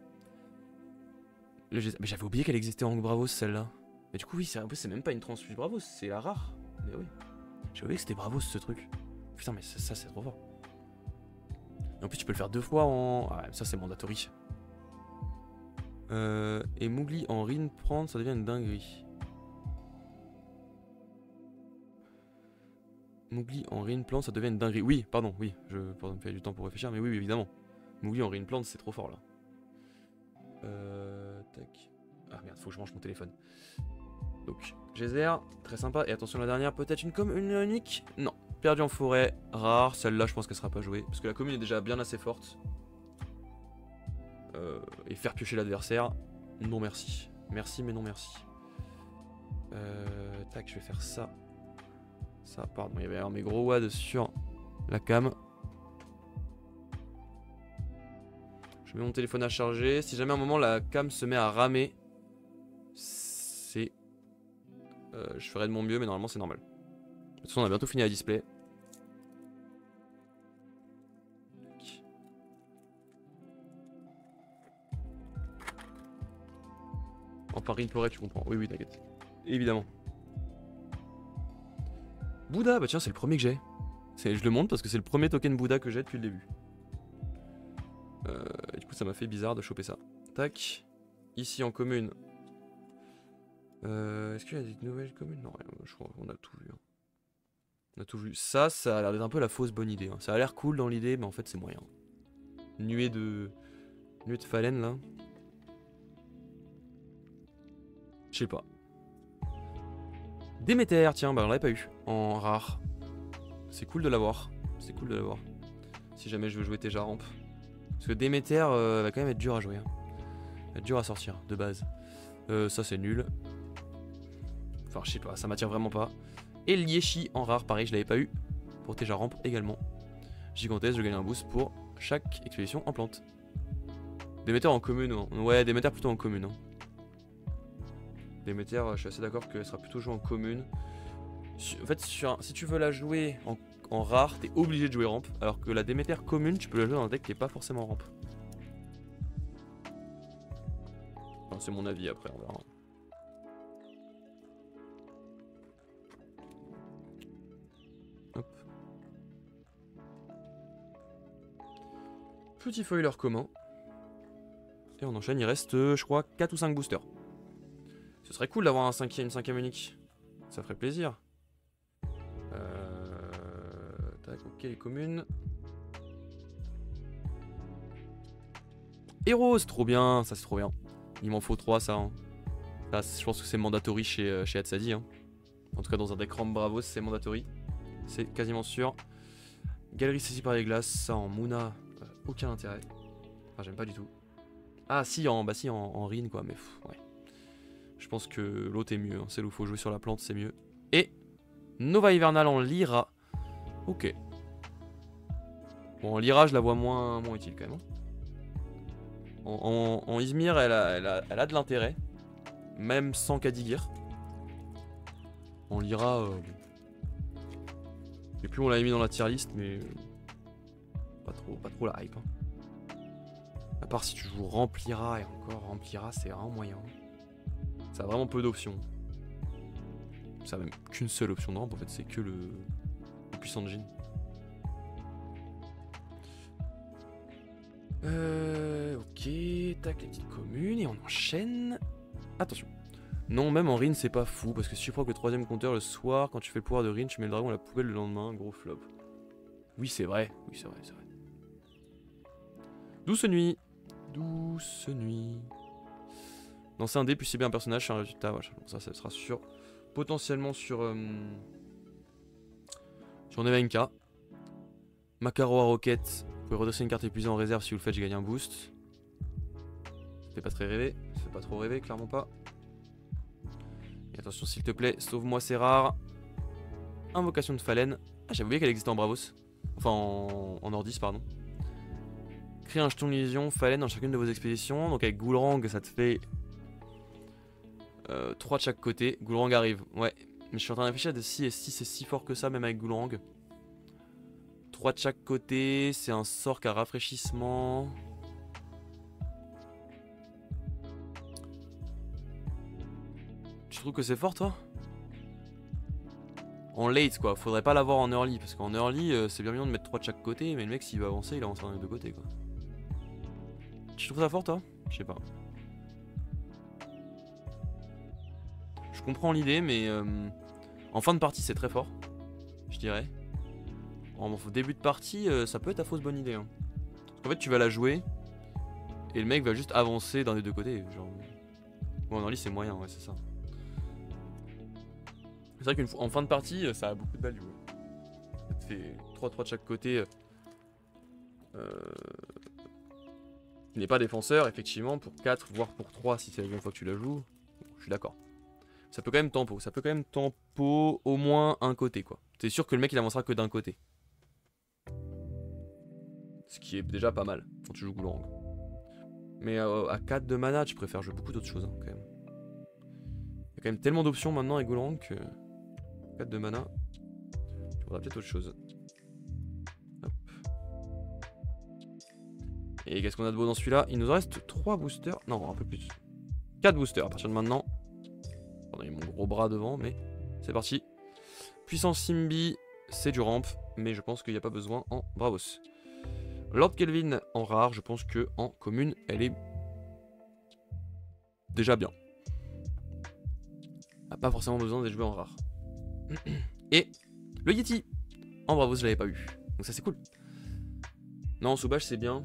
Mais j'avais oublié qu'elle existait en Bravos, celle-là. Mais du coup, oui, c'est même pas une transfuge Bravos, c'est la rare. Mais oui. J'avais oublié que c'était Bravos ce truc. Putain, mais ça c'est trop fort. Et en plus, tu peux le faire 2 fois en. Ah, ça c'est mandatory. Et Mowgli en Rin prendre, ça devient une dinguerie. Mowgli en Rin plante, ça devient une dinguerie. Oui, pardon, oui, je me faire du temps pour réfléchir, mais oui, évidemment. Mowgli en Rin plante, c'est trop fort là. Tac. Ah merde, faut que je range mon téléphone. Donc, Geyser, très sympa. Et attention, la dernière, peut-être une unique. Non, perdu en forêt, rare. Celle-là, je pense qu'elle sera pas jouée. Parce que la commune est déjà bien assez forte. Et faire piocher l'adversaire, non merci. Merci, mais non merci. Tac, je vais faire ça. Ça, pardon, il y avait mes gros wads sur la cam. Je mets mon téléphone à charger. Si jamais à un moment la cam se met à ramer, c'est... je ferai de mon mieux, mais normalement c'est normal. De toute façon, on a bientôt fini la display. En Paris, forêt, tu comprends. Oui, t'inquiète. Évidemment. Bouddha, bah tiens, c'est le premier que j'ai. Je le montre parce que c'est le premier token Bouddha que j'ai depuis le début. Et du coup, ça m'a fait bizarre de choper ça. Tac. Ici en commune. Est-ce qu'il y a des nouvelles communes? Non, je crois qu'on a tout vu. Hein. On a tout vu. Ça a l'air d'être un peu la fausse bonne idée. Hein. Ça a l'air cool dans l'idée, mais en fait, c'est moyen. Nuée de phalène là. Je sais pas. Déméter, tiens, bah on l'avait pas eu en rare. C'est cool de l'avoir. C'est cool de l'avoir. Si jamais je veux jouer Teja Ramp. Parce que Déméter va quand même être dur à jouer. Hein. Va être dur à sortir de base. Ça c'est nul. Enfin je sais pas, ça m'attire vraiment pas. Et Liechi en rare, pareil, je l'avais pas eu. Pour Teja Ramp également. Gigantesque, je gagne un boost pour chaque expédition en plante. Déméter en commune, hein. Ouais, Déméter plutôt en commune. Hein. Déméter, je suis assez d'accord qu'elle sera plutôt jouée en commune. En fait, si tu veux la jouer en rare, t'es obligé de jouer rampe. Alors que la Déméter commune, tu peux la jouer dans un deck qui est pas forcément rampe. Enfin, c'est mon avis après, on verra. Hop. Petit foiler commun. Et on enchaîne, il reste, je crois, 4 ou 5 boosters. Ce serait cool d'avoir une cinquième unique. Ça ferait plaisir. Tac, ok, les communes. Héros, c'est trop bien, ça c'est trop bien. Il m'en faut 3 ça. Hein. Là, je pense que c'est mandatory chez Hatsadi. Hein. En tout cas, dans un deck Ramp Bravos, c'est mandatory. C'est quasiment sûr. Galerie saisie par les glaces, ça en Muna, aucun intérêt. Enfin, j'aime pas du tout. Ah, si, en Rin, quoi, mais pff, ouais. Je pense que l'autre est mieux. Hein. Celle où il faut jouer sur la plante, c'est mieux. Et Nova Hivernal en Lyra. Ok. Bon, en Lyra, je la vois moins utile quand même. Hein. En Izmir, elle a de l'intérêt. Même sans Kadigir. En Lyra. Et plus on l'a mis dans la tier list, mais. Pas trop la hype. Hein. À part si tu joues Remplira et encore Remplira, c'est vraiment moyen. Ça a vraiment peu d'options. Ça a même qu'une seule option de rampe en fait, c'est que le puissant de Jin. Ok, tac, les petites communes, et on enchaîne. Attention. Non, même en Rin, c'est pas fou, parce que si tu prends que le troisième compteur le soir, quand tu fais le pouvoir de Rin, tu mets le dragon à la poubelle le lendemain, gros flop. Oui, c'est vrai, c'est vrai. Douce nuit. Douce nuit. Lancer un dé, puis c'est bien un personnage, c'est un résultat, voilà. Bon, ça sera sûr. Potentiellement sur Nevenka. Macaro à Rocket. Vous pouvez redresser une carte épuisée en réserve si vous le faites, j'ai gagné un boost. Ça fait pas très rêver, ça fait pas trop rêver, clairement pas. Et attention s'il te plaît, sauve-moi c'est rare. Invocation de Phalène. Ah j'avais oublié qu'elle existait en Bravos. Enfin en Nordis pardon. Créer un jeton de illusion Phalène dans chacune de vos expéditions. Donc avec Goulrang ça te fait 3 de chaque côté. Goulrang arrive, ouais. Mais je suis en train de réfléchir de si c'est si fort que ça même avec Goulrang. 3 de chaque côté, c'est un sort qu'à rafraîchissement. Tu trouves que c'est fort toi? En late quoi, faudrait pas l'avoir en early, parce qu'en early c'est bien mignon de mettre 3 de chaque côté, mais le mec s'il veut avancer, il avance des deux côtés quoi. Tu trouves ça fort toi? Je sais pas. Je comprends l'idée, mais en fin de partie c'est très fort, je dirais. En début de partie, ça peut être ta fausse bonne idée. Hein. Parce qu'en fait tu vas la jouer, et le mec va juste avancer d'un des deux côtés. Genre... Bon en early c'est moyen, ouais c'est ça. C'est vrai qu'en fin de partie, ça a beaucoup de value. Ça te fait 3-3 de chaque côté. Tu n'es pas défenseur, effectivement, pour 4, voire pour 3 si c'est la deuxième fois que tu la joues. Je suis d'accord. Ça peut quand même tempo au moins un côté, quoi. T'es sûr que le mec il avancera que d'un côté. Ce qui est déjà pas mal quand tu joues Goulrang. Mais à 4 de mana, tu préfères jouer beaucoup d'autres choses, hein, quand même. Il y a quand même tellement d'options maintenant avec Goulrang que... 4 de mana, tu voudras peut-être autre chose. Hop. Et qu'est-ce qu'on a de beau dans celui-là? Il nous en reste 3 boosters. Non, un peu plus. 4 boosters à partir de maintenant. On a eu mon gros bras devant, mais c'est parti. Puissance Simbi, c'est du ramp, mais je pense qu'il n'y a pas besoin en Bravos. Lord Kelvin en rare, je pense que en commune, elle est déjà bien. A pas forcément besoin de jouer en rare. Et le Yeti en Bravos, je l'avais pas eu. Donc ça c'est cool. Non, en Soubage c'est bien.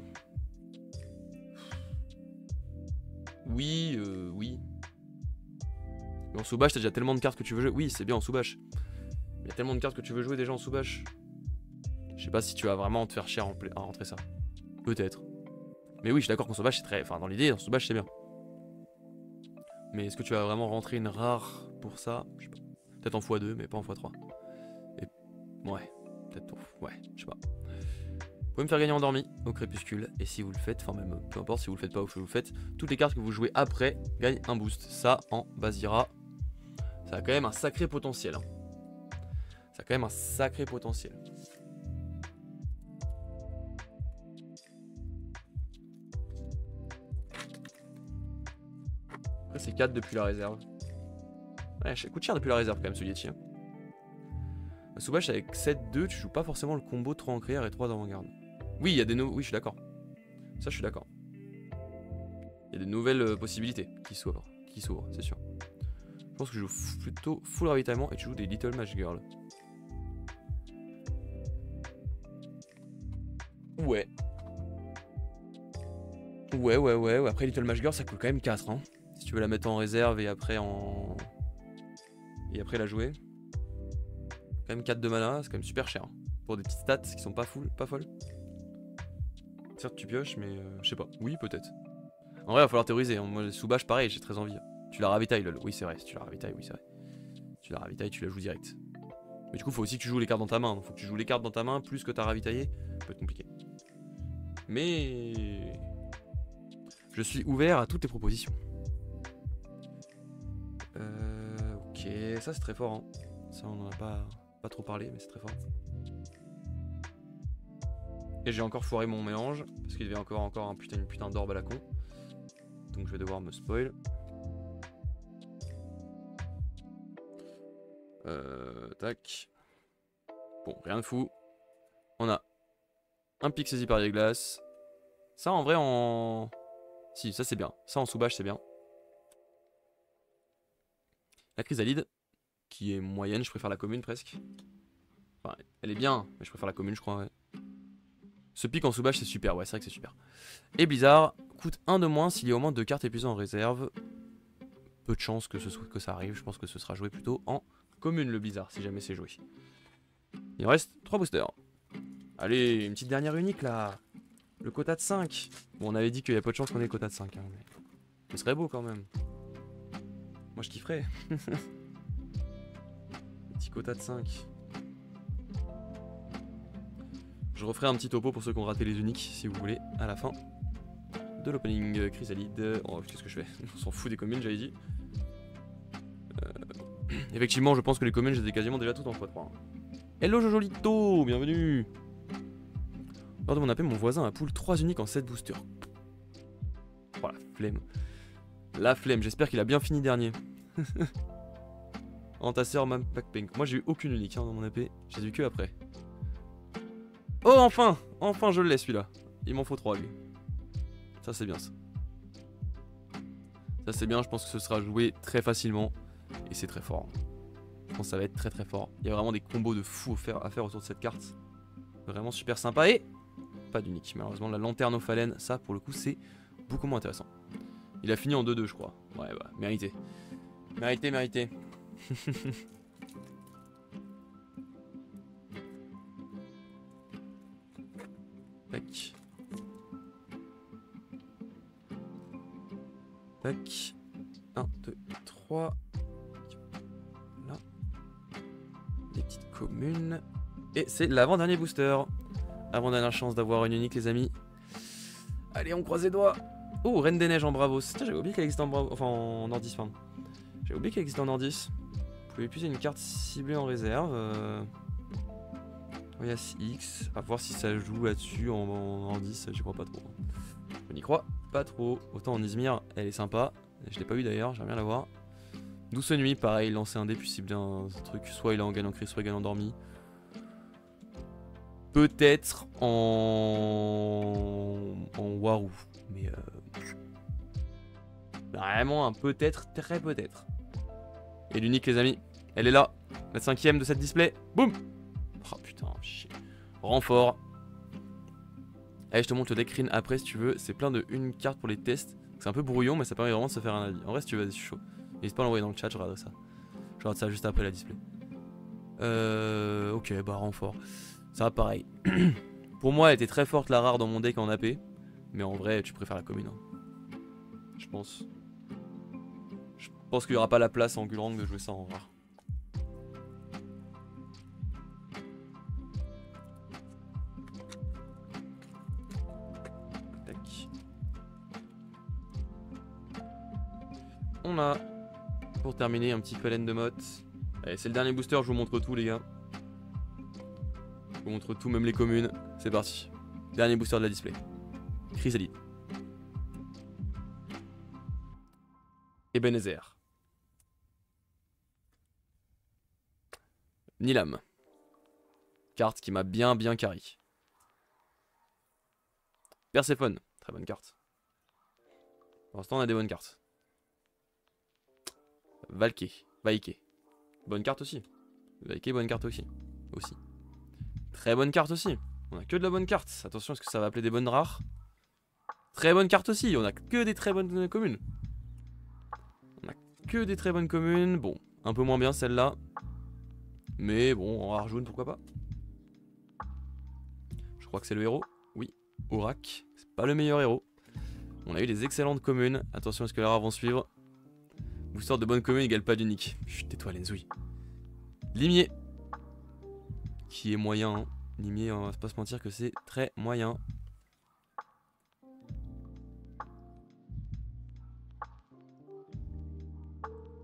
Oui, oui. Mais en Soubage t'as déjà tellement de cartes que tu veux jouer. Oui, c'est bien en Soubage. Il y a tellement de cartes que tu veux jouer déjà en Soubage. Je sais pas si tu vas vraiment te faire cher à rentrer ça. Peut-être. Mais oui, je suis d'accord qu'en Soubage c'est très... Enfin, dans l'idée, en Soubage c'est bien. Mais est-ce que tu vas vraiment rentrer une rare pour ça? Je sais pas. Peut-être en x2, mais pas en x3. Et... Ouais. Peut-être... Ouais, je sais pas. Vous pouvez me faire gagner endormi au crépuscule. Et si vous le faites, enfin même peu importe si vous le faites pas ou si vous le faites, toutes les cartes que vous jouez après gagnent un boost. Ça, en Basira, ça a quand même un sacré potentiel. Hein. Ça a quand même un sacré potentiel. Après c'est 4 depuis la réserve. Ouais, ça coûte cher depuis la réserve quand même ce Yeti. Hein. Soubage avec 7-2, tu joues pas forcément le combo 3 en créaire et 3 d'avant-garde. Oui, il y a des nouveaux. Oui, je suis d'accord. Ça, je suis d'accord. Il y a des nouvelles possibilités qui s'ouvrent, c'est sûr. Je pense que je joue plutôt full ravitaillement et tu joues des Little Match Girl. Ouais. Ouais. Après, Little Match Girl, ça coûte quand même 4. Hein. Si tu veux la mettre en réserve et après et après la jouer. Quand même 4 de mana, c'est quand même super cher. Hein. Pour des petites stats qui sont pas folles. Certes, tu pioches, mais je sais pas. Oui, peut-être. En vrai, il va falloir théoriser. Hein. Moi, Soubage, pareil, j'ai très envie. Tu la ravitailles, lol. Oui, c'est vrai. Si tu la ravitailles, oui, c'est vrai. Tu la ravitailles, tu la joues direct. Mais du coup, faut aussi que tu joues les cartes dans ta main. Donc, faut que tu joues les cartes dans ta main plus que t'as ravitaillé. Ça peut être compliqué. Mais je suis ouvert à toutes tes propositions. Ok, ça c'est très fort. Hein. Ça, on en a pas trop parlé, mais c'est très fort. Et j'ai encore foiré mon mélange parce qu'il y avait encore un putain d'orbe à la con. Donc je vais devoir me spoil. Tac. Bon, rien de fou. On a un pic saisi par les glaces. Ça en vrai en... Si, ça c'est bien. Ça en sous-bâche c'est bien. La chrysalide, qui est moyenne, je préfère la commune presque. Enfin, elle est bien, mais je préfère la commune je crois, ouais. Ce pic en sous-bâche c'est super, ouais c'est vrai que c'est super. Et Blizzard coûte 1 de moins s'il y a au moins 2 cartes épuisées en réserve. Peu de chance que ça arrive, je pense que ce sera joué plutôt en commune le Blizzard, si jamais c'est joué. Il en reste 3 boosters. Allez, une petite dernière unique là. Le quota de 5. Bon, on avait dit qu'il y a peu de chance qu'on ait le quota de 5. Hein, mais... ce serait beau quand même. Moi je kifferais. Petit quota de 5. Je referai un petit topo pour ceux qui ont raté les uniques, si vous voulez, à la fin de l'opening. Chrysalide. Oh, qu'est-ce que je fais? On s'en fout des communes, j'avais dit. Effectivement, je pense que les communes, je les ai quasiment déjà toutes en x3. Hello Jojolito, bienvenue. Lors de mon appel, mon voisin a pull 3 uniques en 7 boosters. Oh la flemme. La flemme, j'espère qu'il a bien fini dernier. Entasseur, même pack pink. Moi j'ai eu aucune unique hein, dans mon AP, j'ai eu que après. Oh enfin! Enfin je le laisse celui-là. Il m'en faut 3 lui. Ça c'est bien ça. Ça c'est bien, je pense que ce sera joué très facilement. Et c'est très fort. Je pense que ça va être très très fort. Il y a vraiment des combos de fou à faire autour de cette carte. Vraiment super sympa. Et pas d'unique malheureusement. La lanterne aux phalènes, ça pour le coup c'est beaucoup moins intéressant. Il a fini en 2-2 je crois. Ouais bah mérité. Mérité, mérité. Tac. Tac. 1, 2, 3. Là. Des petites communes. Et c'est l'avant-dernier booster. Avant-dernière chance d'avoir une unique les amis. Allez on croise les doigts. Oh, Reine des Neiges en Bravos. Tiens, j'avais oublié qu'elle existait en Bravos. Enfin en Nordis, pardon. J'avais oublié qu'elle existait en Nordis. Vous pouvez épuiser une carte ciblée en réserve. Il y a X. À voir si ça joue là-dessus en Nordis, j'y crois pas trop. Je n'y crois pas trop. Autant en Izmir, elle est sympa. Je l'ai pas eu d'ailleurs, j'aimerais bien la voir. Douce nuit, pareil, lancer un dé puis cibler un truc. Soit il est en gagnant cri, soit il gagne endormi. Peut-être en Warou. Mais vraiment un peut-être, très peut-être. Et l'unique les amis, elle est là. La 5ème de cette display. Boum. Oh putain, chier. Renfort. Allez, je te montre le deck Rin après si tu veux. C'est plein de une carte pour les tests. C'est un peu brouillon, mais ça permet vraiment de se faire un avis. En vrai, si tu veux, vas-y, je suis chaud. N'hésite pas à l'envoyer dans le chat, je regarderai ça. Je regarde ça juste après la display. Ok, bah renfort. Ça va pareil. Pour moi, elle était très forte la rare dans mon deck en AP. Mais en vrai, tu préfères la commune. Hein. Je pense. Je pense qu'il n'y aura pas la place en Gulrang de jouer ça en rare. Tac. On a, pour terminer, un petit Palen de Motte. Allez, c'est le dernier booster, je vous montre tout les gars. Je vous montre tout, même les communes. C'est parti. Dernier booster de la display. Chrysalide. Ebenezer. Nilam. Carte qui m'a bien carry. Perséphone. Très bonne carte. Pour l'instant on a des bonnes cartes. Valke. Vaike. Bonne carte aussi. Vaike, bonne carte aussi. Très bonne carte aussi. On a que de la bonne carte. Attention, est-ce que ça va appeler des bonnes rares? Très bonne carte aussi. On a que des très bonnes communes. On a que des très bonnes communes. Bon, un peu moins bien celle-là. Mais bon, en rare jaune, pourquoi pas. Je crois que c'est le héros. Oui, Aurak. C'est pas le meilleur héros. On a eu des excellentes communes. Attention, est-ce que les rares vont suivre? Booster de bonnes communes égale pas d'unique. Chut, tais-toi, Lenzouille. Limier. Qui est moyen. Hein. Limier, on va pas se mentir que c'est très moyen.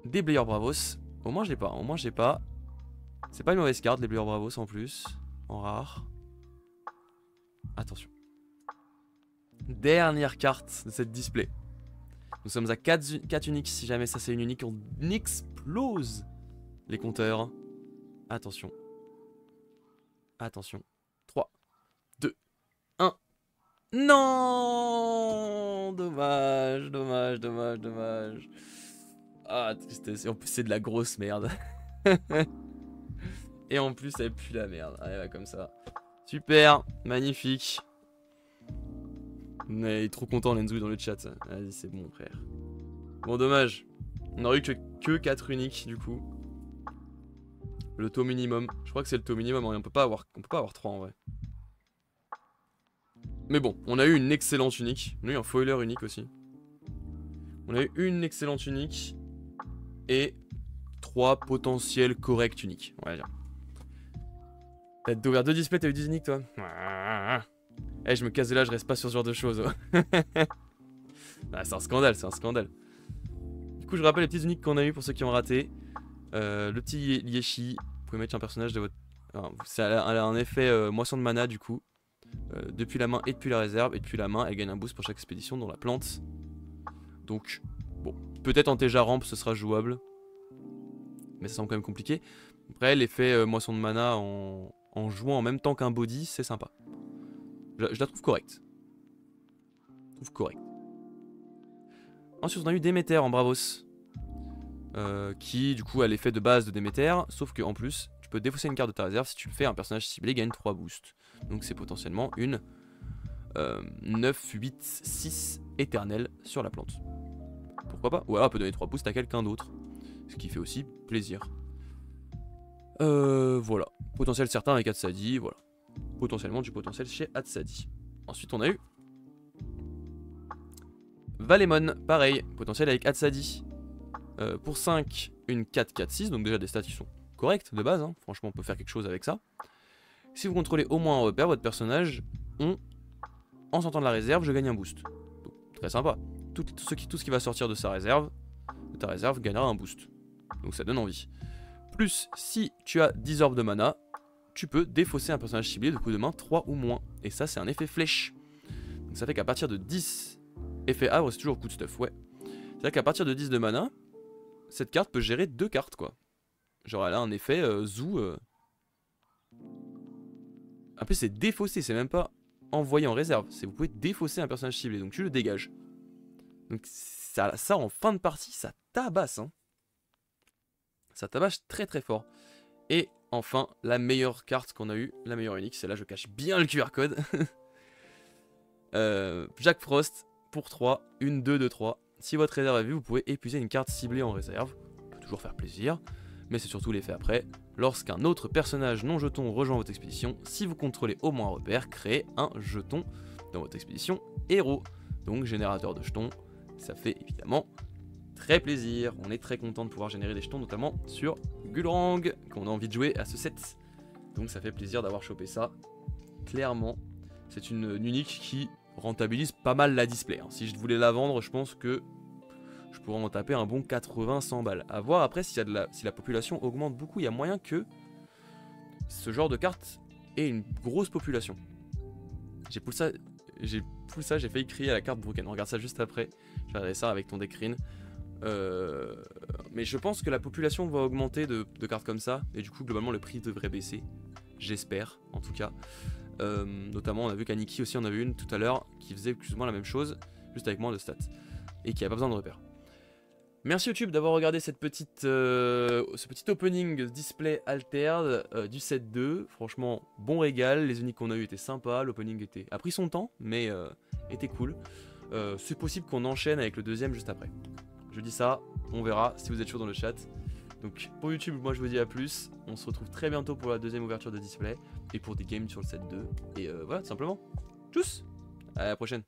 Déblayeur Bravos. Au moins, je l'ai pas. Au moins, j'ai pas. C'est pas une mauvaise carte, Déblayeur Bravos en plus. En rare. Attention. Dernière carte de cette display. Nous sommes à 4 uniques. Si jamais ça c'est une unique, on explose les compteurs. Attention. Attention. 3, 2, 1. Non, dommage, dommage, dommage, dommage. Ah, tristesse. Et en plus, c'est de la grosse merde. Et en plus, elle pue la merde. Allez, va comme ça. Super, magnifique. Il est trop content, Lenzu, dans le chat. Vas-y, c'est bon, frère. Bon, dommage. On aurait eu que 4 uniques, du coup. Le taux minimum. Je crois que c'est le taux minimum. On peut pas avoir 3 en vrai. Mais bon, on a eu une excellente unique. On a eu un foiler unique aussi. On a eu une excellente unique. Et 3 potentiels corrects uniques, on va dire. T'as ouvert 2 displays, t'as eu 10 uniques toi. Eh, je me casse de là, je reste pas sur ce genre de choses. Ah, c'est un scandale, c'est un scandale. Du coup, je rappelle les petites uniques qu'on a eu pour ceux qui ont raté. Le petit Lieshi, vous pouvez mettre un personnage de votre... Elle a un effet moisson de mana du coup. Depuis la main et depuis la réserve. Et depuis la main, elle gagne un boost pour chaque expédition dans la plante. Donc, bon, peut-être en TJ ramp ce sera jouable. Mais ça semble quand même compliqué. Après, l'effet moisson de mana en jouant en même temps qu'un body, c'est sympa. Je la trouve correcte. Je trouve correcte. Ensuite, on a eu Déméter en Bravos. Qui, du coup, a l'effet de base de Déméter. Sauf qu'en plus, tu peux défausser une carte de ta réserve. Si tu le fais, un personnage ciblé gagne 3 boosts. Donc, c'est potentiellement une 9, 8, 6 éternelle sur la plante. Pourquoi pas? Ou alors, elle peut donner 3 boosts à quelqu'un d'autre. Ce qui fait aussi plaisir. Voilà. Potentiel certain avec Hatsadi, voilà. Potentiellement du potentiel chez Hatsadi. Ensuite, on a eu Valemon, pareil, potentiel avec Hatsadi. Pour 5, une 4-4-6, donc déjà des stats qui sont correctes de base, hein. Franchement on peut faire quelque chose avec ça. Si vous contrôlez au moins un repère, votre personnage, en sortant de la réserve, je gagne un boost. Donc, très sympa. Tout ce qui va sortir de sa réserve, de ta réserve, gagnera un boost. Donc ça donne envie. Plus, si tu as 10 orbes de mana, tu peux défausser un personnage ciblé de coup de main 3 ou moins. Et ça c'est un effet flèche. Donc ça fait qu'à partir de 10, effet havre c'est toujours coup de stuff, ouais. C'est-à-dire qu'à partir de 10 de mana, cette carte peut gérer 2 cartes quoi. Genre elle a un effet zoo. En plus c'est défausser, c'est même pas envoyer en réserve. C'est vous pouvez défausser un personnage ciblé, donc tu le dégages. Donc ça en fin de partie, ça tabasse hein. Ça tabasse très très fort. Et enfin, la meilleure carte qu'on a eue, la meilleure unique, c'est là je cache bien le QR code. Jack Frost pour 3, une 2 de 3. Si votre réserve est vue, vous pouvez épuiser une carte ciblée en réserve. Ça peut toujours faire plaisir, mais c'est surtout l'effet après. Lorsqu'un autre personnage non jeton rejoint votre expédition, si vous contrôlez au moins un repère, créez un jeton dans votre expédition héros. Donc générateur de jetons, ça fait évidemment très plaisir. On est très content de pouvoir générer des jetons, notamment sur Gulrang, qu'on a envie de jouer à ce set. Donc ça fait plaisir d'avoir chopé ça. Clairement, c'est une unique qui rentabilise pas mal la display. Si je voulais la vendre, je pense que je pourrais en taper un bon 80-100 balles. À voir après si la population augmente beaucoup, il y a moyen que ce genre de carte ait une grosse population. J'ai failli crier à la carte Broken. On regarde ça juste après. Je vais regarder ça avec ton Decrine. Mais je pense que la population va augmenter de cartes comme ça. Et du coup, globalement, le prix devrait baisser. J'espère, en tout cas. Notamment on a vu qu'Aniki aussi on avait une tout à l'heure qui faisait plus ou moins la même chose, juste avec moins de stats et qui a pas besoin de repères. Merci YouTube d'avoir regardé ce petit opening display altered du set 2. Franchement bon régal, les uniques qu'on a eu étaient sympas, l'opening a pris son temps mais était cool. C'est possible qu'on enchaîne avec le deuxième juste après. Je dis ça, on verra si vous êtes chaud dans le chat. Donc pour YouTube, moi je vous dis à plus. On se retrouve très bientôt pour la deuxième ouverture de display et pour des games sur le set 2. Et voilà, tout simplement. Tchuss, à la prochaine.